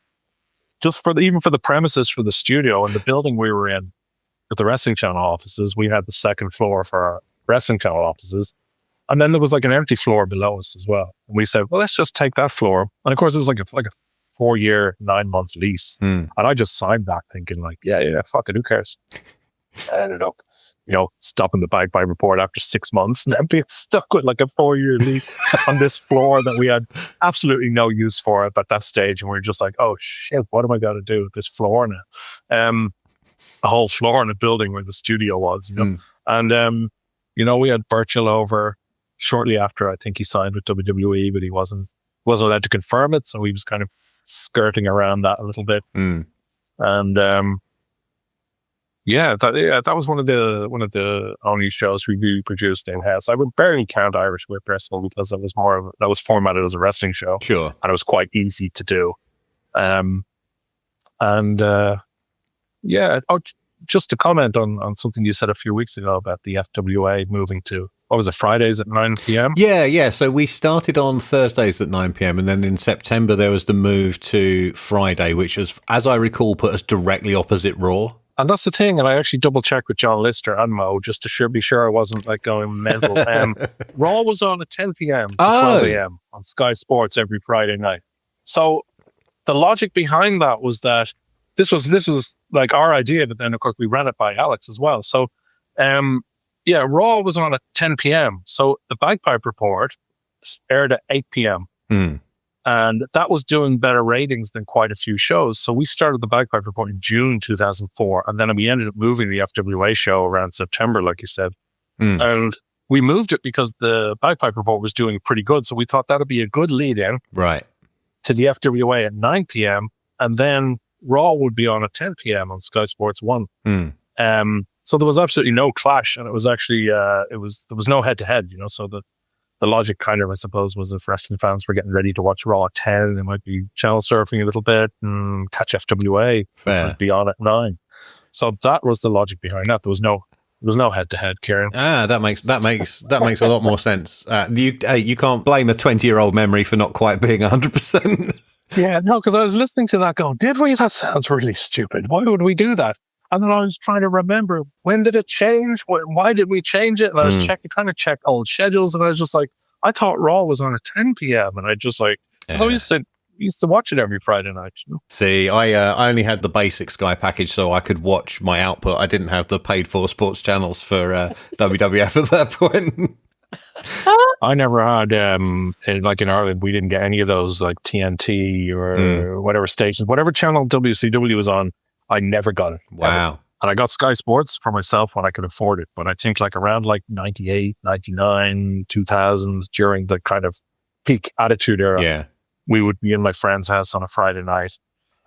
just even for the premises for the studio and the building we were in with the Wrestling Channel offices, we had the second floor for our Wrestling Channel offices. And then there was like an empty floor below us as well. And we said, well, let's just take that floor. And of course it was like a 4-year, 9-month lease. And I just signed that thinking like, yeah, fuck it, who cares? I ended up stopping the Bagpipe Report after 6 months and then being stuck with like a 4-year lease on this floor that we had absolutely no use for at that stage. And we were just like, oh shit, what am I going to do with this floor now? A whole floor in a building where the studio was, And, we had Burchill over shortly after. I think he signed with WWE, but he wasn't allowed to confirm it. So he was kind of skirting around that a little bit. And, that was one of the only shows we produced in house. I would barely count Irish Whip Wrestling because that was formatted as a wrestling show. Sure, and it was quite easy to do. Just to comment on something you said a few weeks ago about the FWA moving to, what was it, Fridays at 9 p.m? Yeah. So we started on Thursdays at 9 p.m. and then in September there was the move to Friday, which was, as I recall, put us directly opposite Raw. And that's the thing, and I actually double-checked with John Lister and Mo just to be sure I wasn't like going mental. Raw was on at 10 p.m. to 12 a.m. on Sky Sports every Friday night. So the logic behind that was that this was like our idea, but then of course we ran it by Alex as well. So Raw was on at 10 p.m. So the Bagpipe Report aired at 8 p.m. And that was doing better ratings than quite a few shows. So we started the Bagpipe Report in June 2004. And then we ended up moving the FWA show around September, like you said. And we moved it because the Bagpipe Report was doing pretty good. So we thought that'd be a good lead in to the FWA at 9 p.m. And then Raw would be on at 10 p.m. on Sky Sports 1. So there was absolutely no clash. And it was actually, there was no head to head, So the logic kind of, I suppose, was if wrestling fans were getting ready to watch Raw at 10, they might be channel surfing a little bit and catch FWA, which would be on at 9. So that was the logic behind that. There was no head to head, Kieran. That makes a lot more sense. You can't blame a 20-year-old memory for not quite being 100%. Yeah, no, because I was listening to that going, did we? That sounds really stupid. Why would we do that? And then I was trying to remember, when did it change? Why did we change it? And I was trying to check old schedules, and I was just like, I thought Raw was on at 10 p.m. And I just like, so I used to watch it every Friday night. See, I only had the basic Sky package, so I could watch my output. I didn't have the paid-for sports channels for WWF at that point. I never had, like in Ireland, we didn't get any of those like TNT or whatever stations, whatever channel WCW was on. I never got it. Wow. Ever. And I got Sky Sports for myself when I could afford it. But I think like around like 98, 99, 2000, during the kind of peak Attitude Era, we would be in my friend's house on a Friday night.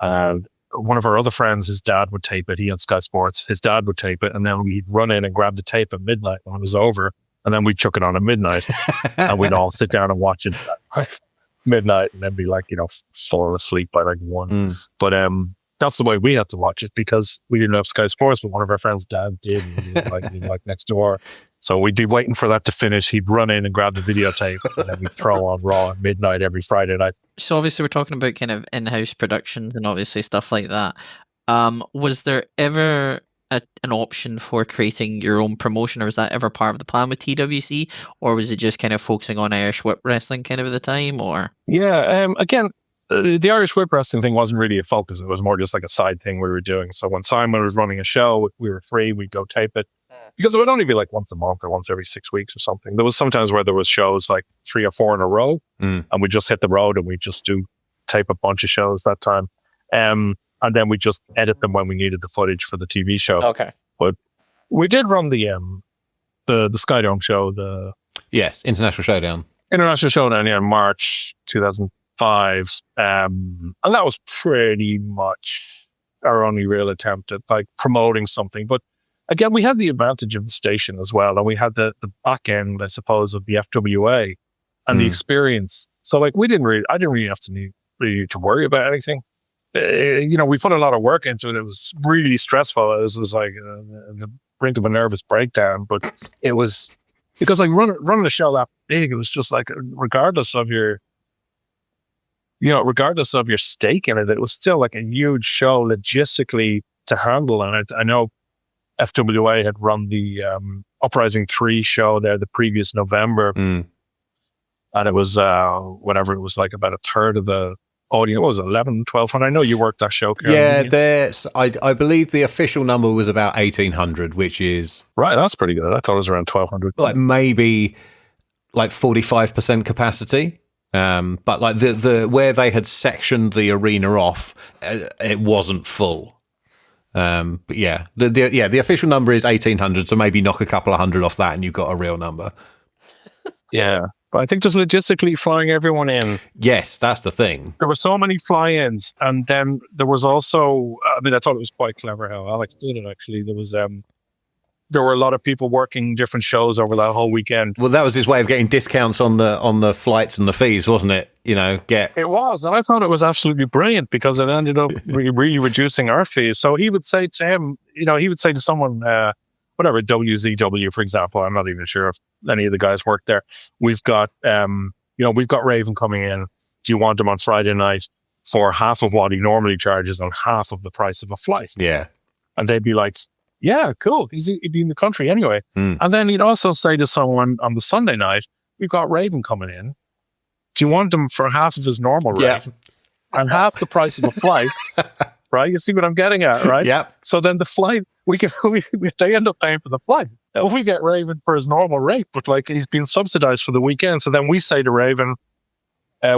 And one of our other friends, his dad would tape it. He had Sky Sports. His dad would tape it. And then we'd run in and grab the tape at midnight when it was over. And then we'd chuck it on at midnight. And we'd all sit down and watch it at midnight and then be like, falling asleep by like 1. But that's the way we had to watch it because we didn't have Sky Sports, but one of our friends' dad did. And he was like next door. So we'd be waiting for that to finish. He'd run in and grab the videotape and then we'd throw on Raw at midnight every Friday night. So obviously we're talking about kind of in-house productions and obviously stuff like that. Was there ever an option for creating your own promotion, or was that ever part of the plan with TWC, or was it just kind of focusing on Irish Whip Wrestling kind of at the time? Or again, the Irish whip wrestling thing wasn't really a focus. It was more just like a side thing we were doing. So when Simon was running a show, we were free, we'd go tape it. Because it would only be like once a month or once every 6 weeks or something. There was sometimes where there was shows like 3 or 4 in a row, and we just hit the road and we just do tape a bunch of shows that time. And then we just edit them when we needed the footage for the TV show. Okay. But we did run the Skydome show, Yes, International Showdown. International Showdown, in March 2005. And that was pretty much our only real attempt at like promoting something. But again, we had the advantage of the station as well. And we had the back end, I suppose, of the FWA and the experience. So like I didn't really have to worry about anything. We put a lot of work into it. It was really stressful. It was like the brink of a nervous breakdown, but it was because like running a show that big, it was just like, regardless of your stake in it, it was still like a huge show logistically to handle. And I know FWA had run the Uprising 3 show there the previous November. And it was, whatever, it was like about a third of the audience. What was it, 11, 1,200? I know you worked that show, Karen. Yeah, I believe the official number was about 1,800, which is... Right, that's pretty good. I thought it was around 1,200. Like maybe like 45% capacity. But like the where they had sectioned the arena off, it wasn't full. But yeah, the official number is 1,800, so maybe knock a couple of hundred off that and you've got a real number. Yeah. But I think just logistically flying everyone in. Yes, that's the thing. There were so many fly-ins, and then there was also, I thought it was quite clever how Alex did it, actually. There were a lot of people working different shows over that whole weekend. Well, that was his way of getting discounts on the flights and the fees, wasn't it? It was, and I thought it was absolutely brilliant because it ended up really reducing our fees. So he would say to him, he would say to someone, whatever, WZW, for example, I'm not even sure if any of the guys work there. We've got Raven coming in. Do you want him on Friday night for half of what he normally charges and half of the price of a flight? Yeah. And they'd be like, yeah, cool. He'd be in the country anyway. And then he'd also say to someone on the Sunday night, we've got Raven coming in. Do you want him for half of his normal rate and half the price of a flight? Right? You see what I'm getting at, right? Yeah. So then the flight, they end up paying for the flight. And we get Raven for his normal rate, but like he's been subsidized for the weekend. So then we say to Raven,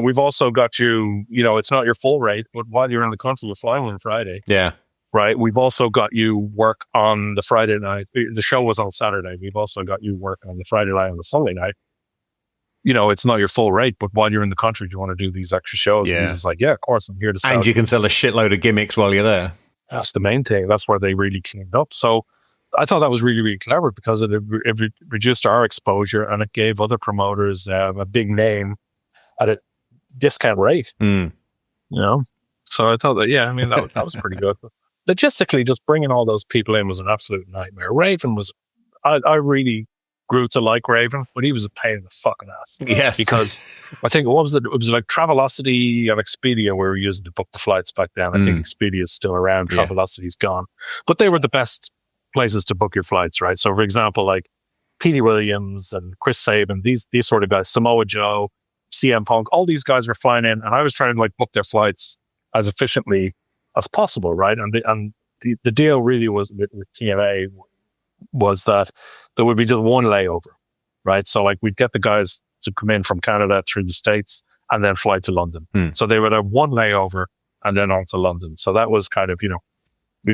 we've also got you, it's not your full rate, but while you're in the country, you're flying on Friday. Yeah. Right. We've also got you work on the Friday night. The show was on Saturday. We've also got you work on the Friday night and the Sunday night. It's not your full rate, but while you're in the country, do you want to do these extra shows? Yeah. And he's just like, yeah, of course, I'm here to sell. And you can sell a shitload of gimmicks while you're there. That's the main thing. That's where they really cleaned up. So I thought that was really, really clever because it reduced our exposure and it gave other promoters a big name at a discount rate. So I thought that, that was pretty good. But logistically, just bringing all those people in was an absolute nightmare. Raven was, I really grew to like Raven, but he was a pain in the fucking ass. Yes. Because I think, what was it? It was like Travelocity and Expedia we were using to book the flights back then. I think Expedia is still around. Travelocity's gone. But they were the best places to book your flights, right? So, for example, like Petey Williams and Chris Sabin, these sort of guys, Samoa Joe, CM Punk, all these guys were flying in, and I was trying to like book their flights as efficiently as possible, right? And the deal really was with TNA was that there would be just one layover, right? So like we'd get the guys to come in from Canada through the States and then fly to London. So they would have one layover and then on to London. So that was kind of,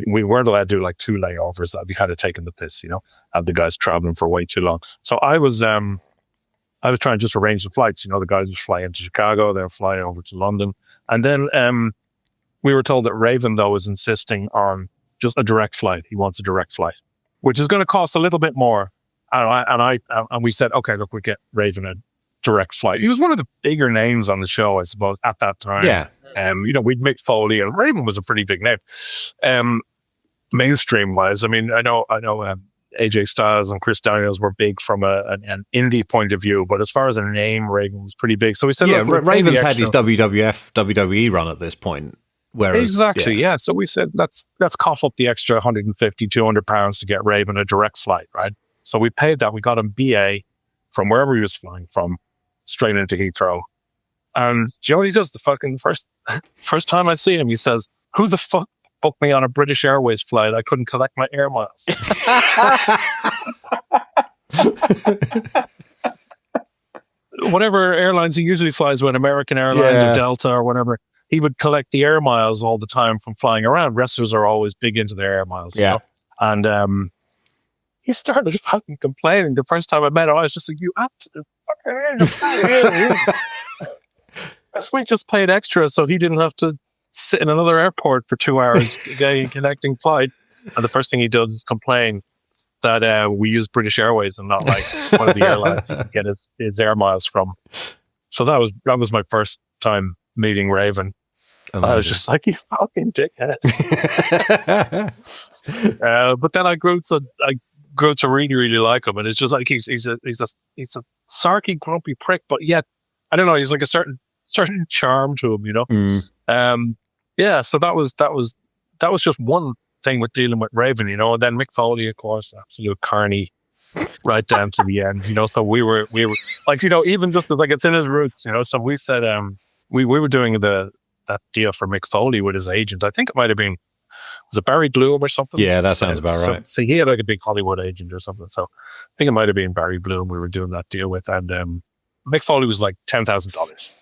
we weren't allowed to do like 2 layovers. That'd be kind of taking the piss, have the guys traveling for way too long. So I was trying to just arrange the flights. The guys would fly into Chicago, they'll fly over to London. And then we were told that Raven, though, is insisting on just a direct flight. He wants a direct flight, which is going to cost a little bit more. And we said, okay, look, we get Raven a direct flight. He was one of the bigger names on the show, I suppose, at that time. Yeah. We'd Mick Foley, and Raven was a pretty big name. Mainstream wise, I know AJ Styles and Chris Daniels were big from an indie point of view, but as far as a name, Raven was pretty big. So we said, Raven's had his WWF, WWE run at this point. Whereas, exactly, yeah. So we said, let's cough up the extra 150, 200 pounds to get Raven a direct flight, right? So we paid that. We got him BA from wherever he was flying from straight into Heathrow. And Jody does the fucking first time I see him, he says, "Who the fuck booked me on a British Airways flight? I couldn't collect my air miles." Whatever airlines he usually flies with, American Airlines or Delta or whatever, he would collect the air miles all the time from flying around. Wrestlers are always big into their air miles. You know? And he started fucking complaining the first time I met him. I was just like, "You absolute fucking..." We just paid extra so he didn't have to sit in another airport for 2 hours connecting flight. And the first thing he does is complain that we use British Airways and not like one of the airlines he can get his air miles from. So that was my first time meeting Raven. I was just like, "You fucking dickhead." But then I grew to really, really like him, and it's just like he's a sarky, grumpy prick, but yet I don't know, he's like a certain charm to him, you know. So that was just one thing with dealing with Raven, you know. And then Mick Foley, of course, absolute carny right down to the end, you know. So we were like, you know, even just like it's in his roots, you know. So we said we were doing that deal for Mick Foley with his agent. I think it might have been, was it Barry Bloom or something? Yeah, that sounds about right. So he had like a big Hollywood agent or something. So I think it might have been Barry Bloom we were doing that deal with. And Mick Foley was like $10,000,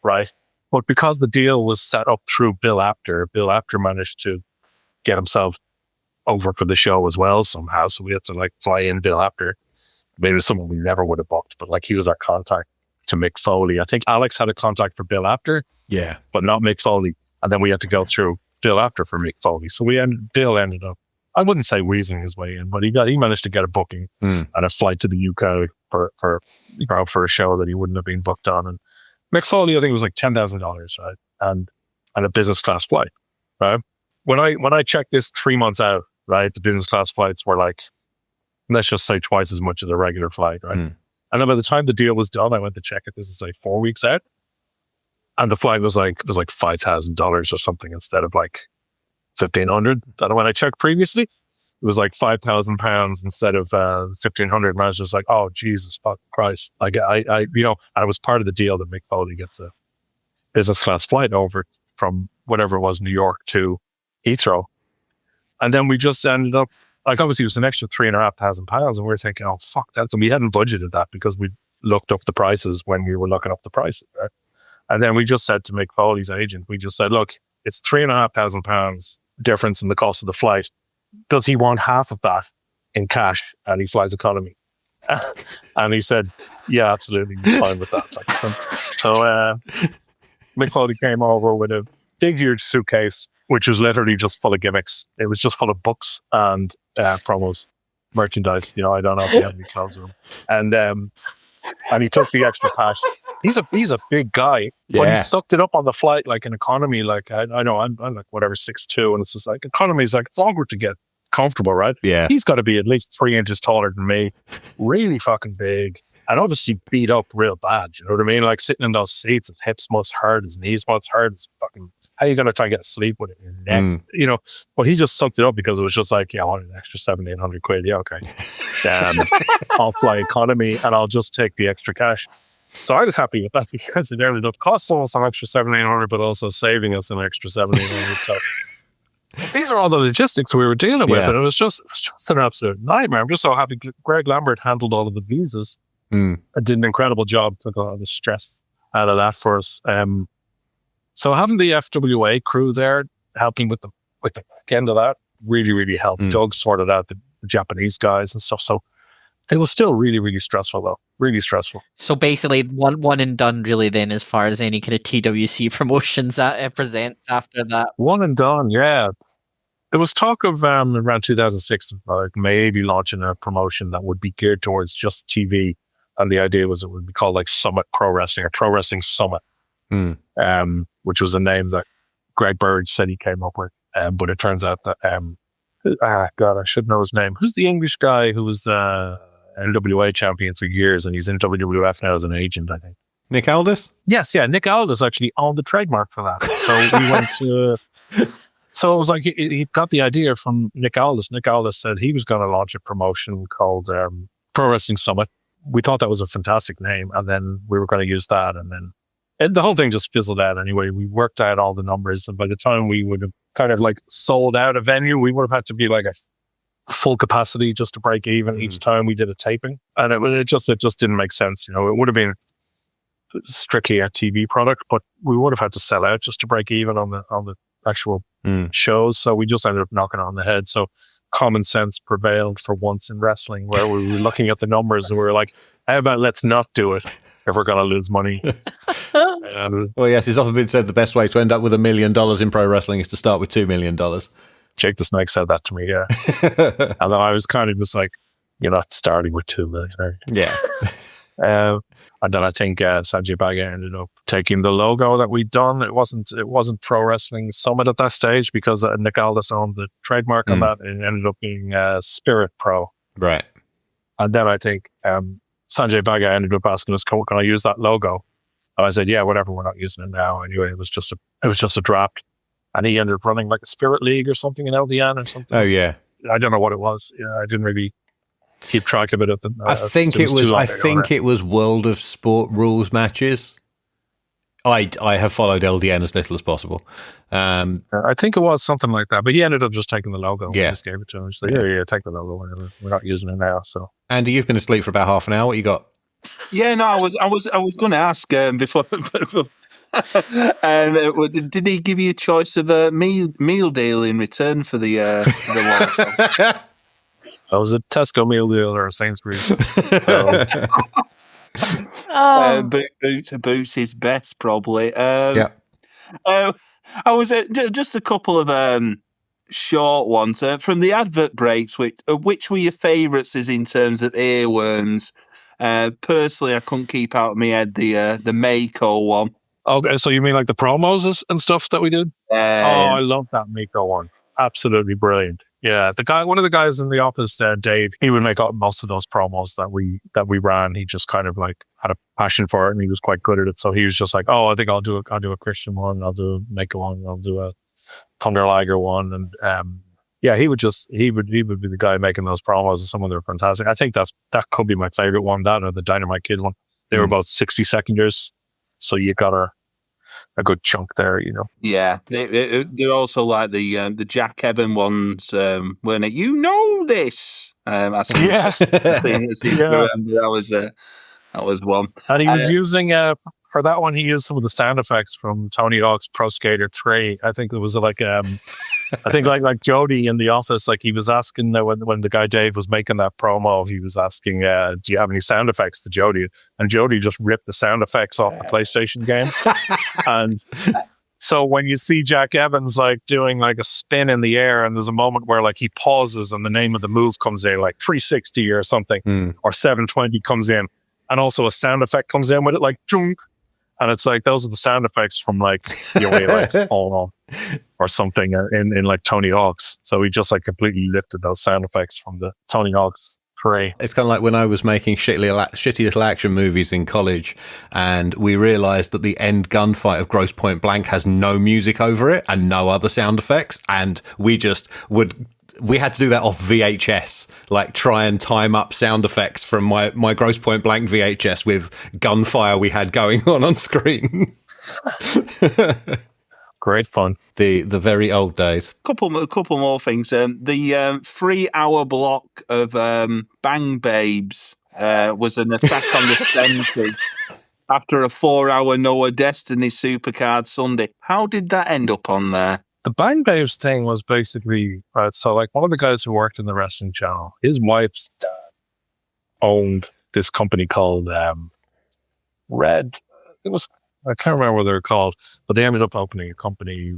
right? But because the deal was set up through Bill Apter managed to get himself over for the show as well somehow. So we had to like fly in Bill Apter. Maybe it was someone we never would have booked, but like he was our contact to Mick Foley. I think Alex had a contact for Bill Apter. Yeah. But not Mick Foley. And then we had to go through Bill Apter for Mick Foley. So Bill ended up, I wouldn't say wheezing his way in, but he managed to get a booking and a flight to the UK for a show that he wouldn't have been booked on. And Mick Foley, I think it was like $10,000, right? And a business class flight, right? When I checked this 3 months out, right, the business class flights were like, let's just say twice as much as a regular flight, right? And then by the time the deal was done, I went to check it. This is like 4 weeks out, and the flight was like $5,000 or something instead of like $1,500. And when I checked previously, it was like £5,000 instead of $1,500. And I was just like, "Oh Jesus fucking Christ!" Like I you know, and it was part of the deal that Mick Foley gets a business class flight over from whatever it was, New York to Heathrow. And then we just ended up, like, obviously it was an extra £3,500, and we were thinking, "Oh fuck that!" And we hadn't budgeted that because we looked up the prices when we were looking up the prices, right? And then we just said to Mick Foley's agent, we just said, "Look, it's £3,500 difference in the cost of the flight. Does he want half of that in cash?" And he flies economy. And he said, "Yeah, absolutely, he's fine with that." Like, so Mick Foley came over with a big, huge suitcase, which was literally just full of gimmicks. It was just full of books and promos, merchandise. You know, I don't know if he had any clothes with him. And he took the extra cash. He's a big guy, but he sucked it up on the flight like an economy. Like I know I'm like whatever 6'2", and it's just like economy is like it's awkward to get comfortable, right? Yeah, he's got to be at least 3 inches taller than me, really fucking big, and obviously beat up real bad. You know what I mean? Like sitting in those seats, his hips must hurt, his knees must hurt. It's fucking. How are you going to try and get sleep with it in your neck? You know, but he just sucked it up because it was just like, "Yeah, I want an extra £1,700. Yeah, okay. I'll fly economy and I'll just take the extra cash." So I was happy with that because it ended up costing us an extra £1,700, but also saving us an extra £1,700. So these are all the logistics we were dealing with, and it was just an absolute nightmare. I'm just so happy Greg Lambert handled all of the visas and did an incredible job, took a lot of the stress out of that for us. So having the FWA crew there, helping with the back end of that, really, really helped. Doug sorted out the Japanese guys and stuff. So it was still really, really stressful, though. Really stressful. So basically, one and done, really. Then, as far as any kind of TWC promotions that presents after that, one and done. Yeah, there was talk of around 2006, like maybe launching a promotion that would be geared towards just TV, and the idea was it would be called like Summit Pro Wrestling or Pro Wrestling Summit. Which was a name that Greg Burge said he came up with. But it turns out that, God, I should know his name. Who's the English guy who was NWA champion for years and he's in WWF now as an agent, I think? Nick Aldis? Yes, yeah. Nick Aldis actually owned the trademark for that. So we went to... So it was like he got the idea from Nick Aldis. Nick Aldis said he was going to launch a promotion called Pro Wrestling Summit. We thought that was a fantastic name, and then we were going to use that, and then And the whole thing just fizzled out anyway. We worked out all the numbers, and by the time we would have kind of like sold out a venue, we would have had to be like a full capacity just to break even each time we did a taping. And it just didn't make sense. You know, it would have been strictly a TV product, but we would have had to sell out just to break even on the actual shows. So we just ended up knocking on the head. So common sense prevailed for once in wrestling, where we were looking at the numbers and we were like, how about let's not do it if we're going to lose money? Well, yes, it's often been said the best way to end up with $1 million in pro wrestling is to start with $2 million. Jake the Snake said that to me, yeah. And then I was kind of just like, you're not starting with 2 million. Yeah. And then I think Sanjay Baga ended up taking the logo that we'd done. It wasn't Pro Wrestling Summit at that stage because Nick Aldis owned the trademark on that, and it ended up being Spirit Pro. Right. And then I think Sanjay Baga ended up asking us, can I use that logo? And I said, yeah, whatever, we're not using it now. Anyway, it was just a draft. And he ended up running like a Spirit League or something in LDN or something. Oh, yeah. I don't know what it was. Yeah, I didn't really keep track of it at the. I think it was World of Sport rules matches. I have followed LDN as little as possible. I think it was something like that. But he ended up just taking the logo. Yeah, we just gave it to him. He's like, yeah, take the logo. Whatever. We're not using it now. So, Andy, you've been asleep for about half an hour. What you got? Yeah, no, I was going to ask before. Did he give you a choice of a meal deal in return for the launch? I was a Tesco meal deal or a Sainsbury's. Boots is best, probably. Yeah. I was just a couple of short ones from the advert breaks. Which were your favourites as in terms of earworms? Personally, I couldn't keep out of my head the Mako one. Okay, so you mean like the promos and stuff that we did? I love that Mako one. Absolutely brilliant. Yeah, one of the guys in the office, Dave, he would make up most of those promos that we ran. He just kind of like had a passion for it, and he was quite good at it. So he was just like, I think I'll do a Christian one, I'll do a Mako one, I'll do a Thunder Liger one, and he would be the guy making those promos, and some of them are fantastic. I think that could be my favorite one. That or the Dynamite Kid one. They were about 60 seconders, so you got a good chunk there, you know. Yeah, they're also like the Jack Evan ones, weren't it? You know this. I think, yes. That was one. And he was using for that one. He used some of the sound effects from Tony Hawk's Pro Skater 3. I think it was like I think like Jody in the office, like he was asking when the guy Dave was making that promo, he was asking, do you have any sound effects to Jody? And Jody just ripped the sound effects off the PlayStation game. And so when you see Jack Evans like doing like a spin in the air, and there's a moment where like he pauses and the name of the move comes in, like 360 or something, or 720 comes in, and also a sound effect comes in with it, like junk. And it's like, those are the sound effects from like the away legs falling off or something in like Tony Hawk's. So he just like completely lifted those sound effects from the Tony Hawk's parade. It's kind of like when I was making shitty little action movies in college, and we realized that the end gunfight of Grosse Pointe Blank has no music over it and no other sound effects. And we had to do that off VHS, like try and time up sound effects from my Grosse Pointe Blank VHS with gunfire we had going on screen. Great fun. The very old days. Couple more things. The 3-hour block of Bang Babes was an attack on the senses after a 4-hour Noah Destiny Supercard Sunday. How did that end up on there? The Bang Babes thing was basically, so like one of the guys who worked in the wrestling channel, his wife's dad owned this company called Red. I can't remember what they were called, but they ended up opening a company.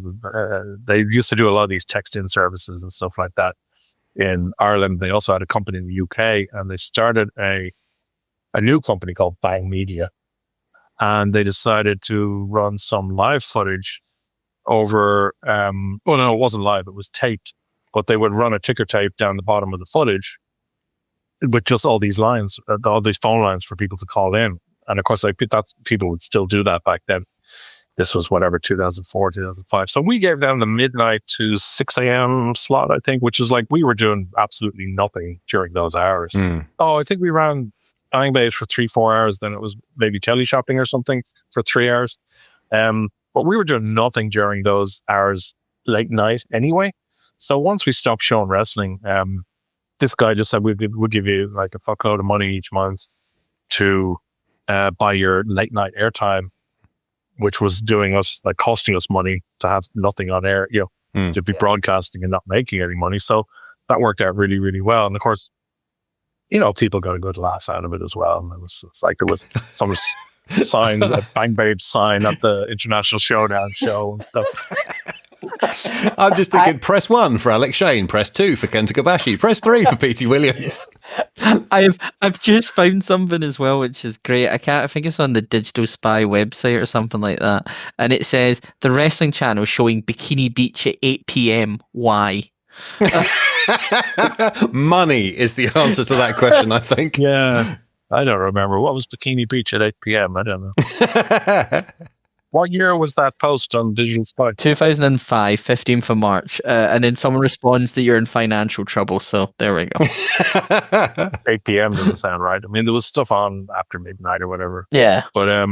They used to do a lot of these text-in services and stuff like that in Ireland. They also had a company in the UK, and they started a new company called Bang Media. And they decided to run some live footage over, no, it wasn't live, it was taped, but they would run a ticker tape down the bottom of the footage with just all these lines, all these phone lines for people to call in. And of course, people would still do that back then. This was 2004, 2005. So we gave them the midnight to 6 a.m. slot, I think, which is like we were doing absolutely nothing during those hours. I think we ran bang babes for 3-4 hours. Then it was maybe telly shopping or something for 3 hours. But we were doing nothing during those hours late night anyway. So once we stopped showing wrestling, this guy just said, we'll give you like a fuckload of money each month to buy your late night airtime, which was costing us money to have nothing on air, to be broadcasting and not making any money. So that worked out really, really well. And of course, people got a good laugh out of it as well. And there was some sign, a Bang Babe sign at the International Showdown show and stuff. I'm just thinking, press 1 for Alex Shane, press 2 for Kenta Kobashi, press 3 for P.T. Williams. I've just found something as well, which is great. I think it's on the Digital Spy website or something like that, and it says the wrestling channel showing Bikini Beach at 8 p.m. Why? Money is the answer to that question, I think. Yeah, I don't remember. What was Bikini Beach at 8 p.m.? I don't know. What year was that post on Digital Spy? 2005, 15th of March. And then someone responds that you're in financial trouble. So there we go. 8 p.m. doesn't sound right. I mean, there was stuff on after midnight or whatever. Yeah. But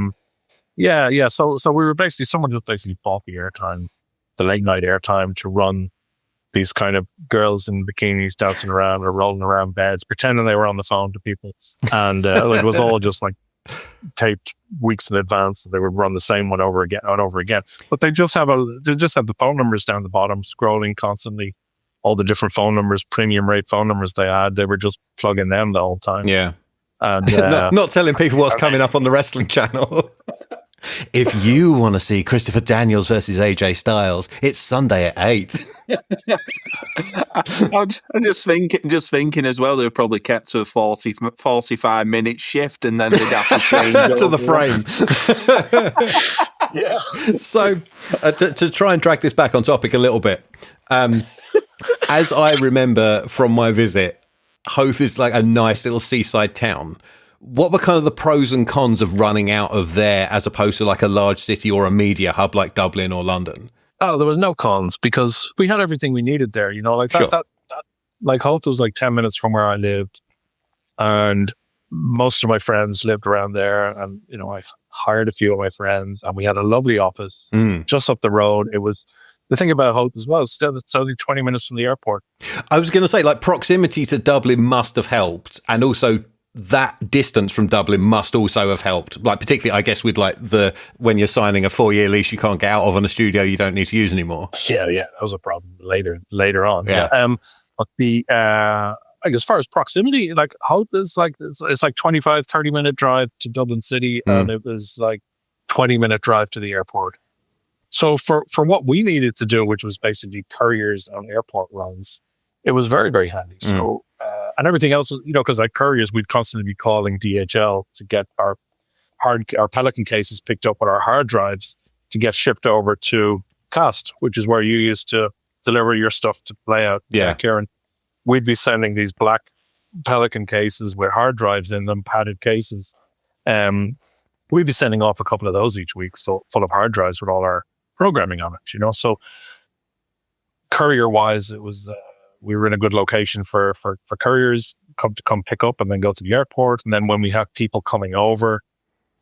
yeah. So we were someone just bought the airtime, the late night airtime, to run these kind of girls in bikinis dancing around or rolling around beds, pretending they were on the phone to people. And it was all just like taped weeks in advance. They would run the same one over again and over again. But they just have the phone numbers down the bottom, scrolling constantly, all the different phone numbers, premium rate phone numbers they had. They were just plugging them the whole time. Yeah. And not telling people what's coming up on the wrestling channel. If you want to see Christopher Daniels versus AJ Styles, it's Sunday at 8. I'm just thinking as well, they were probably kept to a 45-minute shift, and then they'd have to change to the frame. Yeah. So, to try and drag this back on topic a little bit, as I remember from my visit, Hoth is like a nice little seaside town. What were kind of the pros and cons of running out of there as opposed to like a large city or a media hub like Dublin or London? Oh, there was no cons because we had everything we needed there. Like Sure. that like Hoth was like 10 minutes from where I lived, and most of my friends lived around there. And I hired a few of my friends, and we had a lovely office just up the road. It was the thing about Hoth as well. It's only 20 minutes from the airport. I was going to say, like, proximity to Dublin must have helped, and also that distance from Dublin must also have helped. Like, particularly, I guess, with like when you're signing a 4-year lease, you can't get out of on a studio you don't need to use anymore. Yeah, that was a problem later on. Yeah. But as far as proximity, like Hoth is like it's like 25-30 minute drive to Dublin City, and it was like 20-minute drive to the airport. So for what we needed to do, which was basically couriers on airport runs, it was very, very handy. So, and everything else, because like couriers, we'd constantly be calling DHL to get our Pelican cases picked up with our hard drives to get shipped over to Cast, which is where you used to deliver your stuff to play out. Yeah. Kieran. We'd be sending these black Pelican cases with hard drives in them, padded cases. We'd be sending off a couple of those each week, so full of hard drives with all our programming on it, So courier wise, it was, we were in a good location for couriers to come pick up and then go to the airport. And then when we have people coming over,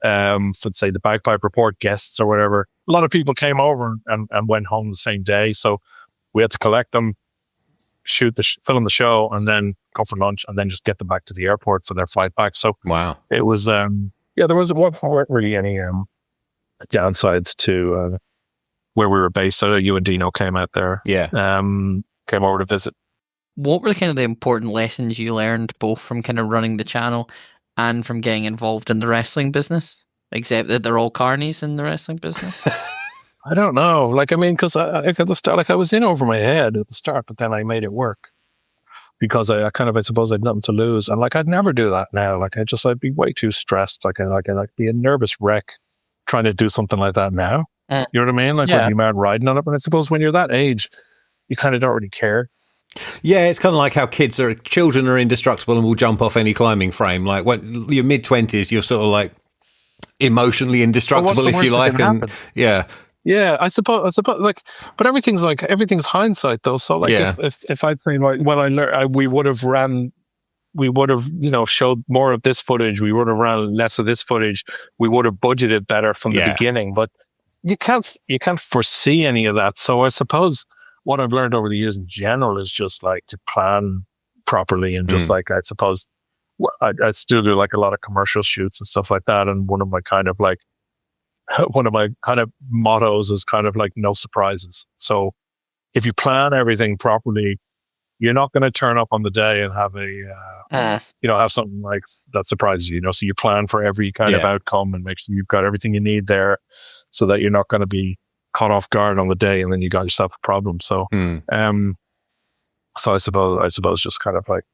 for say the Bagpipe Report guests or whatever, a lot of people came over and went home the same day. So we had to collect them, film the show, and then go for lunch, and then just get them back to the airport for their flight back. So Wow. It was, there weren't really any downsides to where we were based. So you and Dino came out there. Yeah. Came over to visit. What were kind of the important lessons you learned, both from kind of running the channel and from getting involved in the wrestling business? Except that they're all carnies in the wrestling business. I don't know. Like, I mean, because at the start, like I was in over my head at the start, but then I made it work because I suppose I had nothing to lose. And like, I'd never do that now. Like, I'd be way too stressed. Like, I'd be a nervous wreck trying to do something like that now. You know what I mean? Like, when you're mad riding on it. But I suppose when you're that age, you kind of don't really care. Yeah, it's kind of like how children are indestructible and will jump off any climbing frame. Like when you're mid-20s, you're sort of like emotionally indestructible, if you like. And yeah, I suppose like, but everything's hindsight though. So like, if I'd say, like, when we would have ran we would have, showed more of this footage. We would have run less of this footage. We would have budgeted better from the beginning. But you can't foresee any of that. So I suppose what I've learned over the years in general is just like to plan properly, and just like, I suppose I still do like a lot of commercial shoots and stuff like that. And one of my kind of mottos is kind of like no surprises. So if you plan everything properly, you're not going to turn up on the day and have have something like that surprises you. So you plan for every kind of outcome and make sure you've got everything you need there, so that you're not going to be caught off guard on the day and then you got yourself a problem. So, so I suppose just kind of like,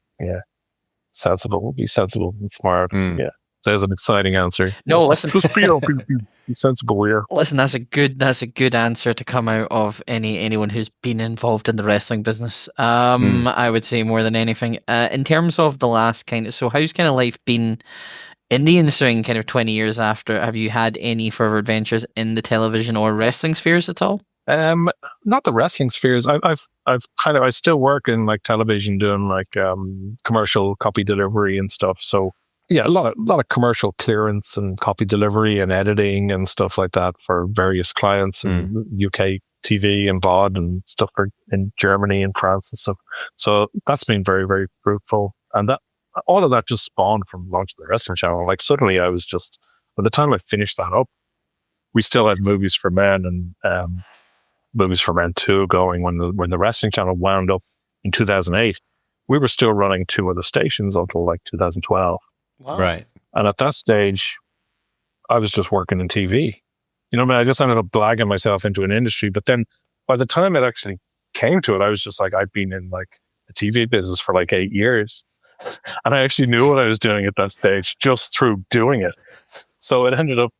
sensible, be sensible and smart. Yeah. There's an exciting answer. No, listen. Just be sensible here. Listen, that's a good answer to come out of anyone who's been involved in the wrestling business. I would say more than anything. In terms of the last so how's kind of life been in the ensuing kind of 20 years after? Have you had any further adventures in the television or wrestling spheres at all? Not the wrestling spheres. I still work in like television doing like commercial copy delivery and stuff. So yeah, a lot of commercial clearance and copy delivery and editing and stuff like that for various clients in UK TV and VOD and stuff in Germany and France and stuff. So that's been very, very fruitful. And that all of that just spawned from launching the wrestling channel. Like suddenly I was just, by the time I finished that up, we still had Movies for Men and Movies for Men 2 going when the wrestling channel wound up in 2008. We were still running 2 other stations until like 2012. Wow. Right. And at that stage, I was just working in TV. I just ended up blagging myself into an industry. But then by the time it actually came to it, I was just like, I'd been in like the TV business for like 8 years. And I actually knew what I was doing at that stage just through doing it. So it ended up,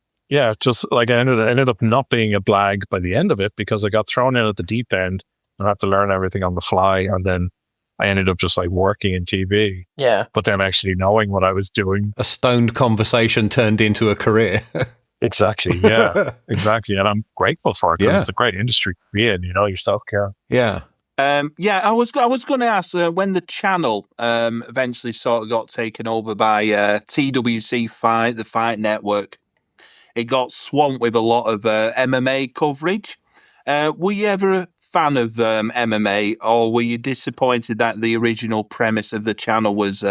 just like I ended up not being a blag by the end of it, because I got thrown in at the deep end and had to learn everything on the fly. And then I ended up just like working in TV. Yeah. But then actually knowing what I was doing. A stoned conversation turned into a career. Exactly. Yeah, exactly. And I'm grateful for it, because it's a great industry to be in, yourself, Karen. Yeah. I was going to ask when the channel eventually sort of got taken over by TWC Fight, the Fight Network. It got swamped with a lot of MMA coverage. Were you ever a fan of MMA, or were you disappointed that the original premise of the channel was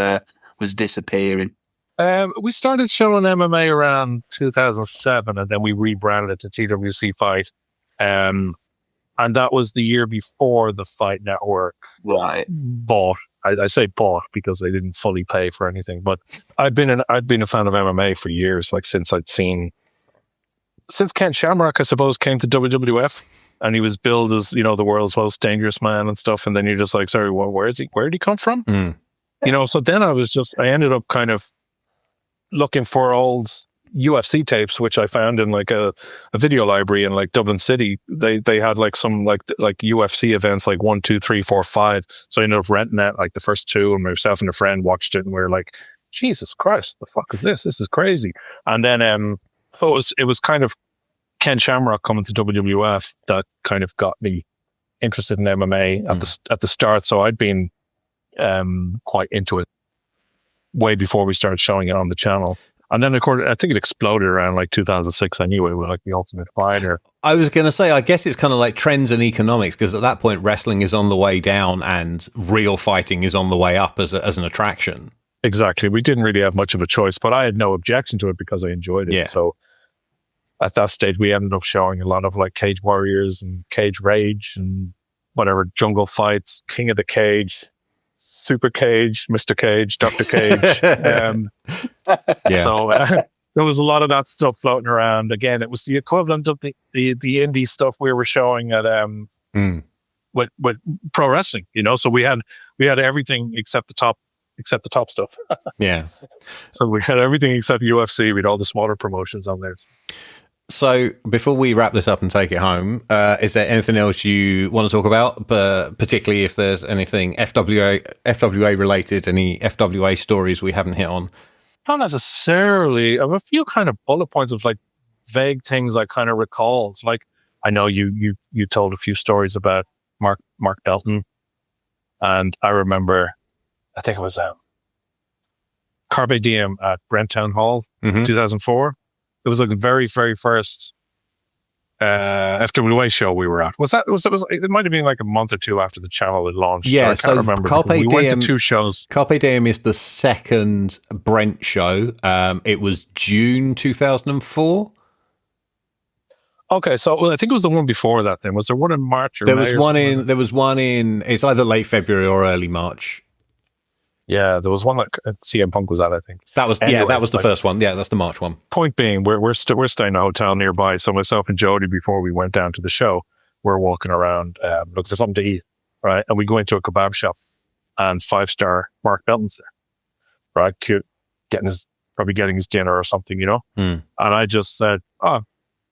disappearing? We started showing MMA around 2007, and then we rebranded it to TWC Fight. And that was the year before the Fight Network bought. I say bought because they didn't fully pay for anything. But I'd been a fan of MMA for years, like since Ken Shamrock, I suppose, came to WWF, and he was billed as the world's most dangerous man and stuff. And then you're just like, sorry, where did he come from? So then I ended up kind of looking for old UFC tapes, which I found in like a video library in like Dublin City. They had like some like UFC events, like 1, 2, 3, 4, 5. So I ended up renting it, like the first 2, and myself and a friend watched it, and we were like, Jesus Christ, the fuck is this? This is crazy. And then it was kind of Ken Shamrock coming to WWF that kind of got me interested in MMA at the start. So I'd been quite into it way before we started showing it on the channel. And then, of course, I think it exploded around like 2006 anyway with like the Ultimate Fighter. I was going to say, I guess it's kind of like trends and economics, because at that point, wrestling is on the way down and real fighting is on the way up as an attraction. Exactly. We didn't really have much of a choice, but I had no objection to it because I enjoyed it. Yeah. So at that stage, we ended up showing a lot of like Cage Warriors and Cage Rage and whatever, Jungle Fights, King of the Cage, Super Cage, Mr. Cage, Dr. Cage. So there was a lot of that stuff floating around. Again, it was the equivalent of the indie stuff we were showing at with pro wrestling, So we had everything except the top stuff. Yeah. So we had everything except UFC. We had all the smaller promotions on there. So before we wrap this up and take it home, is there anything else you want to talk about? But particularly if there's anything FWA related, any FWA stories we haven't hit on? Not necessarily. I have a few kind of bullet points of like vague things I kind of recall. Like I know you told a few stories about Mark Belton, and I remember, I think it was Carpe Diem at Brenttown Hall, 2004. It was like the very, very first FWA show we were at. It might have been like a month or two after the channel had launched. Yeah, I can't remember. We went to 2 shows. Carpe Diem is the second Brent show. It was June 2004. Okay, so I think it was the one before that. Then was there one in March or There May was one in. It's either late February or early March. Yeah, there was one that CM Punk was at, I think. That was that was the first one. Yeah, that's the March one. Point being, we're staying in a hotel nearby. So myself and Jody, before we went down to the show, we're walking around looking for something to eat, right? And we go into a kebab shop, and 5-star Mark Belton's there, right? Cute, probably getting his dinner or something, you know. And I just said, "Oh,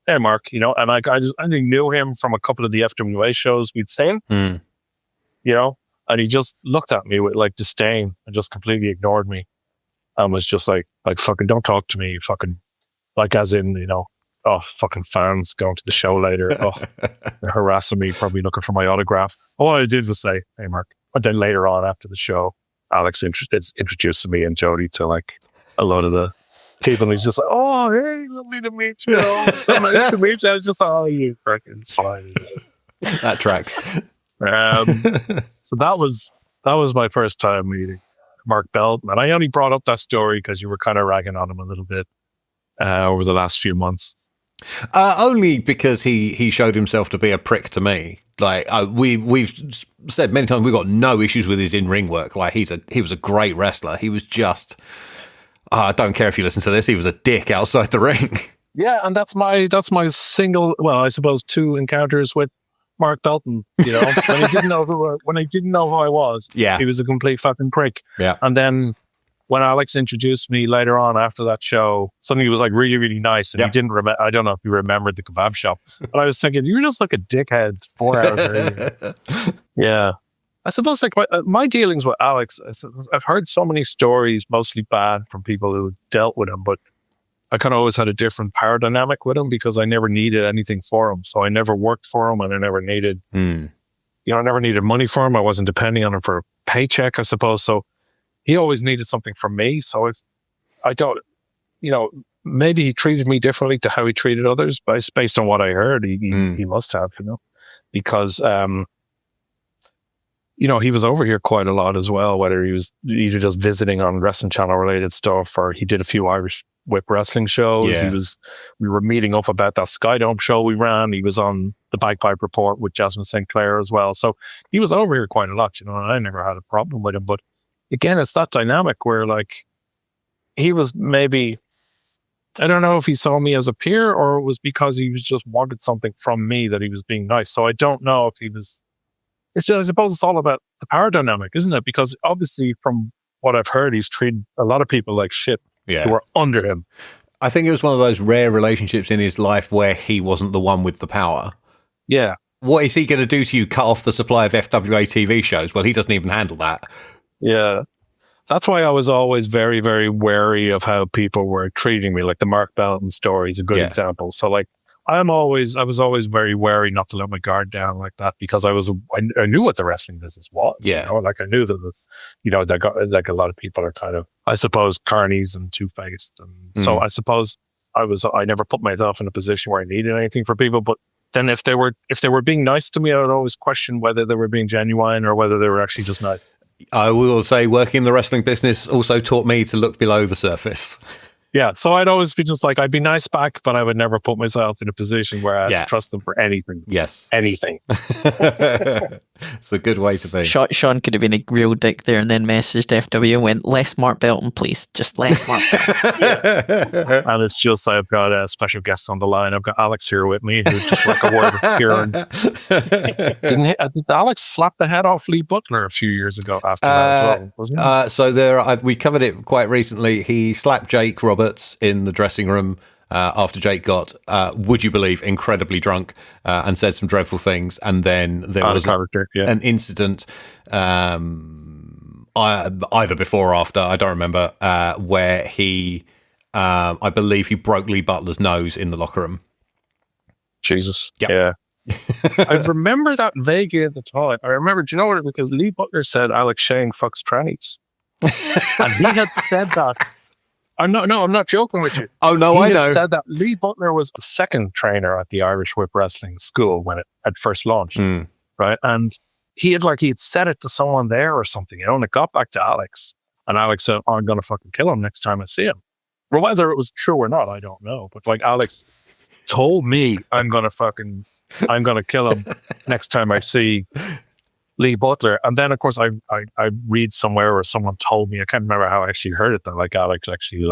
hey, Mark," you know. And I knew him from a couple of the FWA shows we'd seen, you know. And he just looked at me with like disdain and just completely ignored me and was just like fucking don't talk to me, fucking, like, as in, you know, oh, fucking fans going to the show later, oh, they're harassing me, probably looking for my autograph. All I did was say, "Hey, Mark." And then later on after the show, Alex introduced me and Jody to like a lot of the people, and he's just like, "Oh, hey, lovely to meet you. So nice to meet you." I was just, "Oh, you fucking slide." That tracks. So that was my first time meeting Mark Belton, and I only brought up that story because you were kind of ragging on him a little bit over the last few months. Only because he showed himself to be a prick to me. Like we've said many times, we've got no issues with his in-ring work. Like he was a great wrestler. He was just, I don't care if you listen to this, he was a dick outside the ring. Yeah, and that's my single, well, I suppose 2 encounters with Mark Belton, you know, when he didn't know who I was. Yeah, he was a complete fucking prick. Yeah, and then when Alex introduced me later on after that show, suddenly he was like really, really nice, and he didn't remember. I don't know if he remembered the kebab shop, but I was thinking, you're just like a dickhead 4 hours earlier. Yeah, I suppose like my dealings with Alex, I've heard so many stories, mostly bad, from people who dealt with him, but I kind of always had a different power dynamic with him because I never needed anything for him. So I never worked for him, and I never needed, I never needed money for him. I wasn't depending on him for a paycheck, I suppose. So he always needed something from me. So I don't, you know, maybe he treated me differently to how he treated others, but based on what I heard, he must have, you know, because, you know, he was over here quite a lot as well, whether he was either just visiting on Wrestling Channel related stuff, or he did a few Irish Whip wrestling shows. Yeah. We were meeting up about that Skydome show we ran. He was on the Bagpipe Report with Jasmine St. Clair as well. So he was over here quite a lot, you know, and I never had a problem with him. But again, it's that dynamic where like he was maybe, I don't know if he saw me as a peer or it was because he was just wanted something from me that he was being nice. So I don't know if he was, it's just, I suppose it's all about the power dynamic, isn't it? Because obviously from what I've heard, he's treated a lot of people like shit. Yeah. Who are under him. I think it was one of those rare relationships in his life where he wasn't the one with the power. Yeah. What is he going to do to you? Cut off the supply of FWA TV shows? Well, he doesn't even handle that. Yeah. That's why I was always very, very wary of how people were treating me. Like the Mark Belton story is a good example. So like, I was always very wary not to let my guard down like that because I knew what the wrestling business was. Yeah. You know? Like I knew that was, you know, that got, like a lot of people are kind of, I suppose, carnies and two-faced. And so I suppose I never put myself in a position where I needed anything for people. But then if they were being nice to me, I would always question whether they were being genuine or whether they were actually just nice. I will say working in the wrestling business also taught me to look below the surface. Yeah, so I'd always be just like, I'd be nice back, but I would never put myself in a position where I had to trust them for anything. Yes. Anything. It's a good way to be. Sean could have been a real dick there and then messaged FW and went, less Mark Belton, please. Just less Mark Belton. And it's just, I've got a special guest on the line. I've got Alex here with me, who's just like a word of Kieran. Did Alex slap the head off Lee Butler a few years ago after that as well, wasn't he? So we covered it quite recently. He slapped Jake Roberts in the dressing room after Jake got, would you believe, incredibly drunk and said some dreadful things. And then there was an incident, either before or after, I don't remember, where he, I believe he broke Lee Butler's nose in the locker room. Jesus. Yep. Yeah. I remember that vaguely at the time. I remember, do you know what? Because Lee Butler said Alex Shane fucks trannies. And he had said that. I'm not joking with you. Oh, no, I He know. had said that Lee Butler was the second trainer at the Irish Whip Wrestling School when it had first launched, right? And he had said it to someone there or something, and it got back to Alex. And Alex said, I'm going to fucking kill him next time I see him. Well, whether it was true or not, I don't know. But Alex told me I'm going to kill him next time I see Lee Butler. And then, of course, I read somewhere or someone told me, I can't remember how I actually heard it, that Alex actually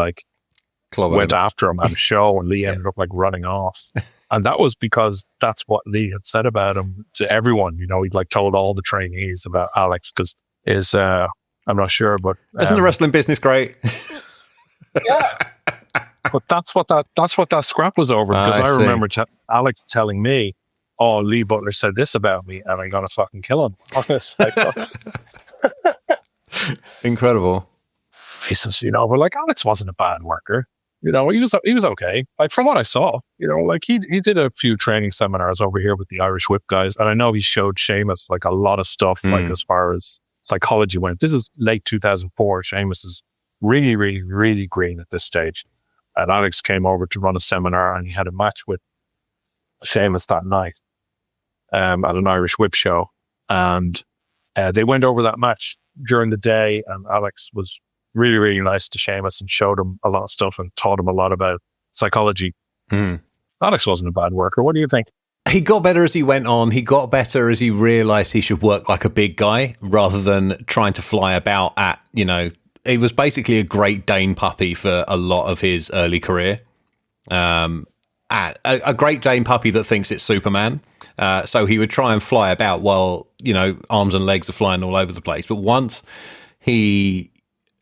went after him at a show, and Lee ended up running off. And that was because that's what Lee had said about him to everyone. He'd told all the trainees about Alex because I'm not sure, but isn't the wrestling business great? Yeah. But that's what that scrap was over, because I remember Alex telling me, oh, Lee Butler said this about me and I'm going to fucking kill him. Incredible. He says, but Alex wasn't a bad worker. He was okay. From what I saw, he did a few training seminars over here with the Irish Whip guys. And I know he showed Seamus a lot of stuff, as far as psychology went. This is late 2004. Seamus is really, really, really green at this stage. And Alex came over to run a seminar, and he had a match with Seamus that night at an Irish Whip show. And they went over that match during the day, and Alex was really, really nice to Seamus and showed him a lot of stuff and taught him a lot about psychology. Alex wasn't a bad worker. What do you think? He got better as he went on. He got better as he realised he should work like a big guy rather than trying to fly about at, he was basically a Great Dane puppy for a lot of his early career. A Great Dane puppy that thinks it's Superman. So he would try and fly about while, arms and legs are flying all over the place. But once he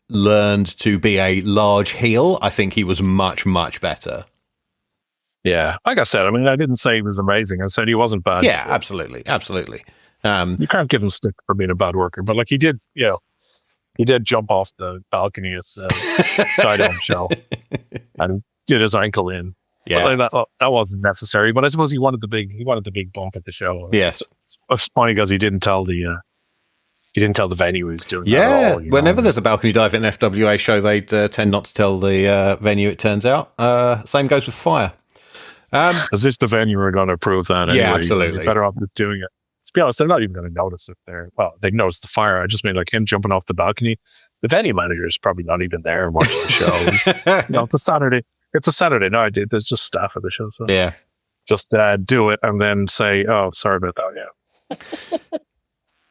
learned to be a large heel, I think he was much, much better. Yeah. Like I said, I didn't say he was amazing. I said he wasn't bad. Yeah, absolutely. Absolutely. You can't give him stick for being a bad worker, but he did, he did jump off the balcony at the Showdown show and did his ankle in. Yeah, that wasn't necessary, but I suppose he wanted the big bump at the show. Yes, it's funny because he didn't tell the venue he was doing. Yeah, that at all, whenever there's a balcony dive at an FWA show, they tend not to tell the venue. It turns out, same goes with fire. As if the venue are going to approve that. Anyway. Yeah, absolutely. You're better off just doing it. To be honest, they're not even going to notice it there. Well, they notice the fire. I just mean him jumping off the balcony. The venue manager is probably not even there watching the show. It's a Saturday. It's a Saturday night, dude. There's just staff at the show. So yeah, just do it and then say, "Oh, sorry about that." Yeah.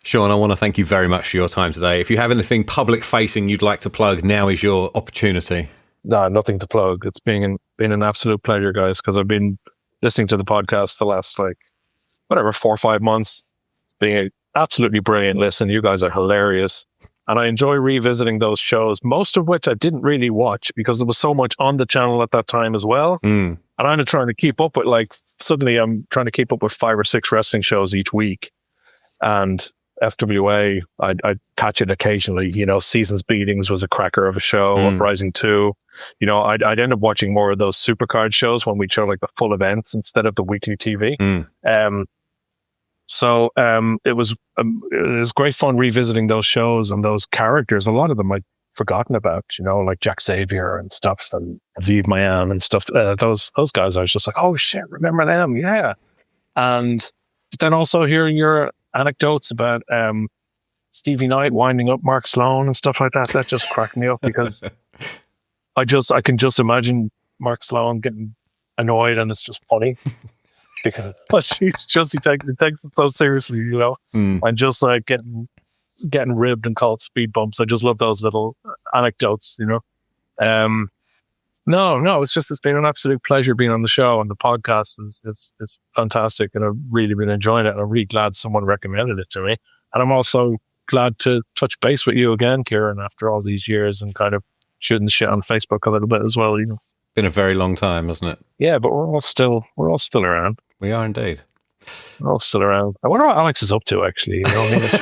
Sean, I want to thank you very much for your time today. If you have anything public facing you'd like to plug, now is your opportunity. No, nothing to plug. It's been an absolute pleasure, guys, because I've been listening to the podcast the last 4 or 5 months. Being an absolutely brilliant listen. You guys are hilarious. And I enjoy revisiting those shows, most of which I didn't really watch because there was so much on the channel at that time as well. And I'm trying to keep up with suddenly I'm trying to keep up with 5 or 6 wrestling shows each week. And FWA, I'd catch it occasionally. Seasons Beatings was a cracker of a show. Uprising 2. I'd end up watching more of those supercard shows when we show the full events instead of the weekly TV. So it was great fun revisiting those shows and those characters. A lot of them I'd forgotten about, like Jack Xavier and stuff, and Aviv Mayam and stuff. Those guys, I was just oh shit, remember them? Yeah. And then also hearing your anecdotes about Stevie Knight winding up Mark Sloan and stuff like that just cracked me up because I can just imagine Mark Sloan getting annoyed, and it's just funny. Because he takes it so seriously, and just getting ribbed and called speed bumps. I just love those little anecdotes, It's been an absolute pleasure being on the show, and the podcast is fantastic, and I've really been enjoying it, and I'm really glad someone recommended it to me. And I'm also glad to touch base with you again, Kieran, after all these years, and kind of shooting the shit on Facebook a little bit as well, Been a very long time, hasn't it? Yeah, but we're all still around. We are indeed. We're all still around. I wonder what Alex is up to, actually. It's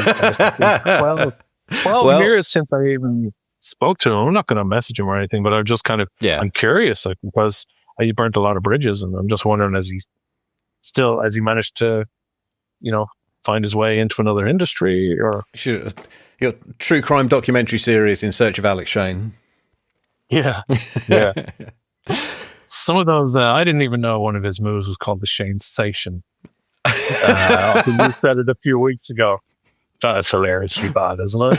12 years since I even spoke to him. I'm not going to message him or anything, but I'm just kind of, I'm curious, because he burnt a lot of bridges, and I'm just wondering, has he managed to, find his way into another industry, or Your true crime documentary series In Search of Alex Shane. yeah. Some of those, I didn't even know one of his moves was called the Shane Station. You said it a few weeks ago. That's hilariously bad, isn't it?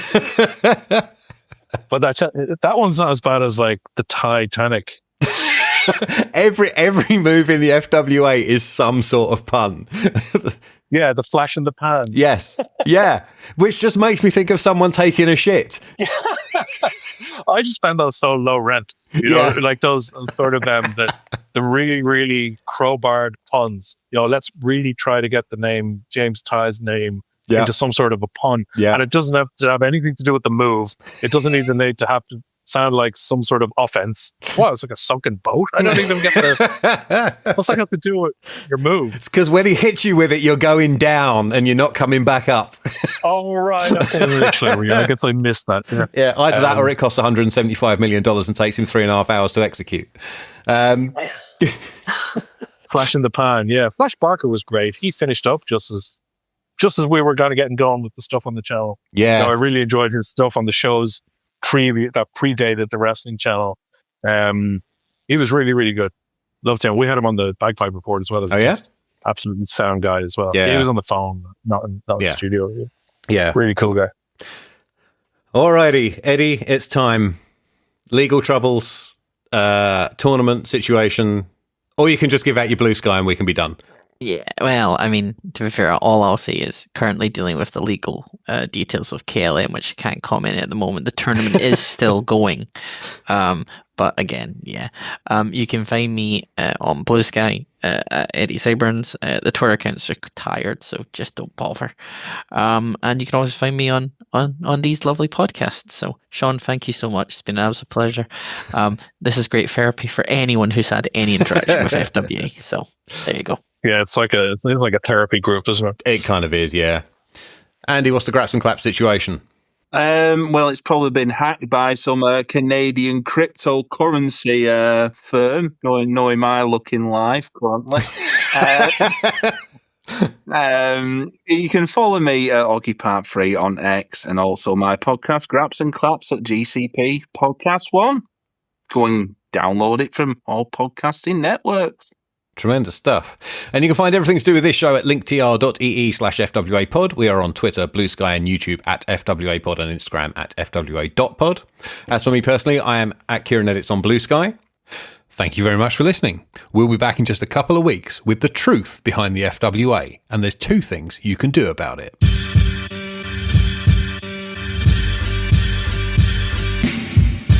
But that one's not as bad as like the Titanic. Every move in the FWA is some sort of pun. Yeah, the flash in the pan. Yes. Yeah. Which just makes me think of someone taking a shit. I just found those so low rent. You know, like those sort of the really, really crowbarred puns. You know, let's really try to get the name, James Ty's name, into some sort of a pun. Yeah. And it doesn't have to have anything to do with the move. It doesn't even need to have to sound like some sort of offense. Wow, it's like a sunken boat? I don't even get what's that got to do with your move? It's because when he hits you with it, you're going down and you're not coming back up. Oh, right. Okay, really clever. Yeah, I guess I missed that. Yeah, either that or it costs $175 million and takes him 3.5 hours to execute. Flash in the pan, yeah. Flash Barker was great. He finished up just as we were kind of getting going with the stuff on the channel. Yeah. I really enjoyed his stuff on the shows that predated the wrestling channel. He was really, really good. Loved him. We had him on the Bagpipe Report as well as absolutely sound guy as well. Yeah. He was on the phone, not in the studio. Yeah. Really cool guy. Alrighty, Eddie, it's time. Legal troubles, tournament situation, or you can just give out your blue sky and we can be done. Yeah, well, I mean, to be fair, all I'll say is currently dealing with the legal details of KLM, which I can't comment at the moment. The tournament is still going. But again, you can find me on Blue Sky, Eddie Siburns. The Twitter accounts are tired, so just don't bother. And you can always find me on these lovely podcasts. So, Sean, thank you so much. It's been an absolute pleasure. This is great therapy for anyone who's had any interaction with FWA. So, there you go. Yeah, it's like a therapy group, isn't it? It kind of is, yeah. Andy, what's the Graps and Claps situation? Well, it's probably been hacked by some Canadian cryptocurrency firm, knowing my luck in life currently. You can follow me at Oggy Part 3 on X, and also my podcast, Graps and Claps, at GCP Podcast 1. Go and download it from all podcasting networks. Tremendous stuff. And you can find everything to do with this show at linktr.ee/FWApod. We are on Twitter, Blue Sky, and YouTube at FWApod, and Instagram at FWA.pod. As for me personally, I am at Kieran Edits on Blue Sky. Thank you very much for listening. We'll be back in just a couple of weeks with the truth behind the FWA, and there's 2 things you can do about it.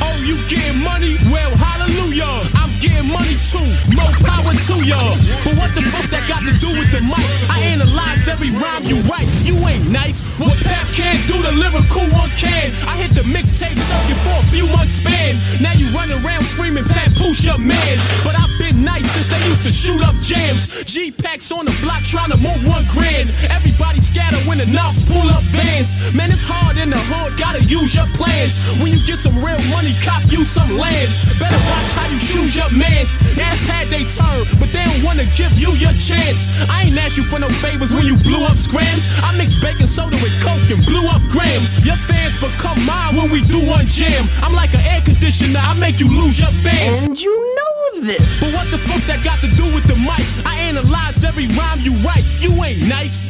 Oh, you getting money? Well, hallelujah. I'm getting money too. More power to y'all. But what the fuck that got to do with the mic? I analyze every rhyme you write. You ain't nice. What Pep can't do, the lyrical one can. I hit the mixtape circuit for a few months span. Now you run around screaming, Pat, push your man. But I've been nice since they used to shoot up jams. G-Packs on the block trying to move $1 grand. Everybody scatter when the knobs pull up vans. Man, it's hard in the hood, gotta use your plans. When you get some real money, cop you some land. Better watch how you choose your mans. Ass had they turn, but they don't wanna give you your chance. I ain't asked you for no favors when you blew up scrams. I mix baking soda with coke and blew up grams. Your fans become mine when we do one jam. I'm like an air conditioner, I make you lose your fans. And you know this. But what the fuck that got to do with the mic? I analyze every rhyme you write. You ain't nice.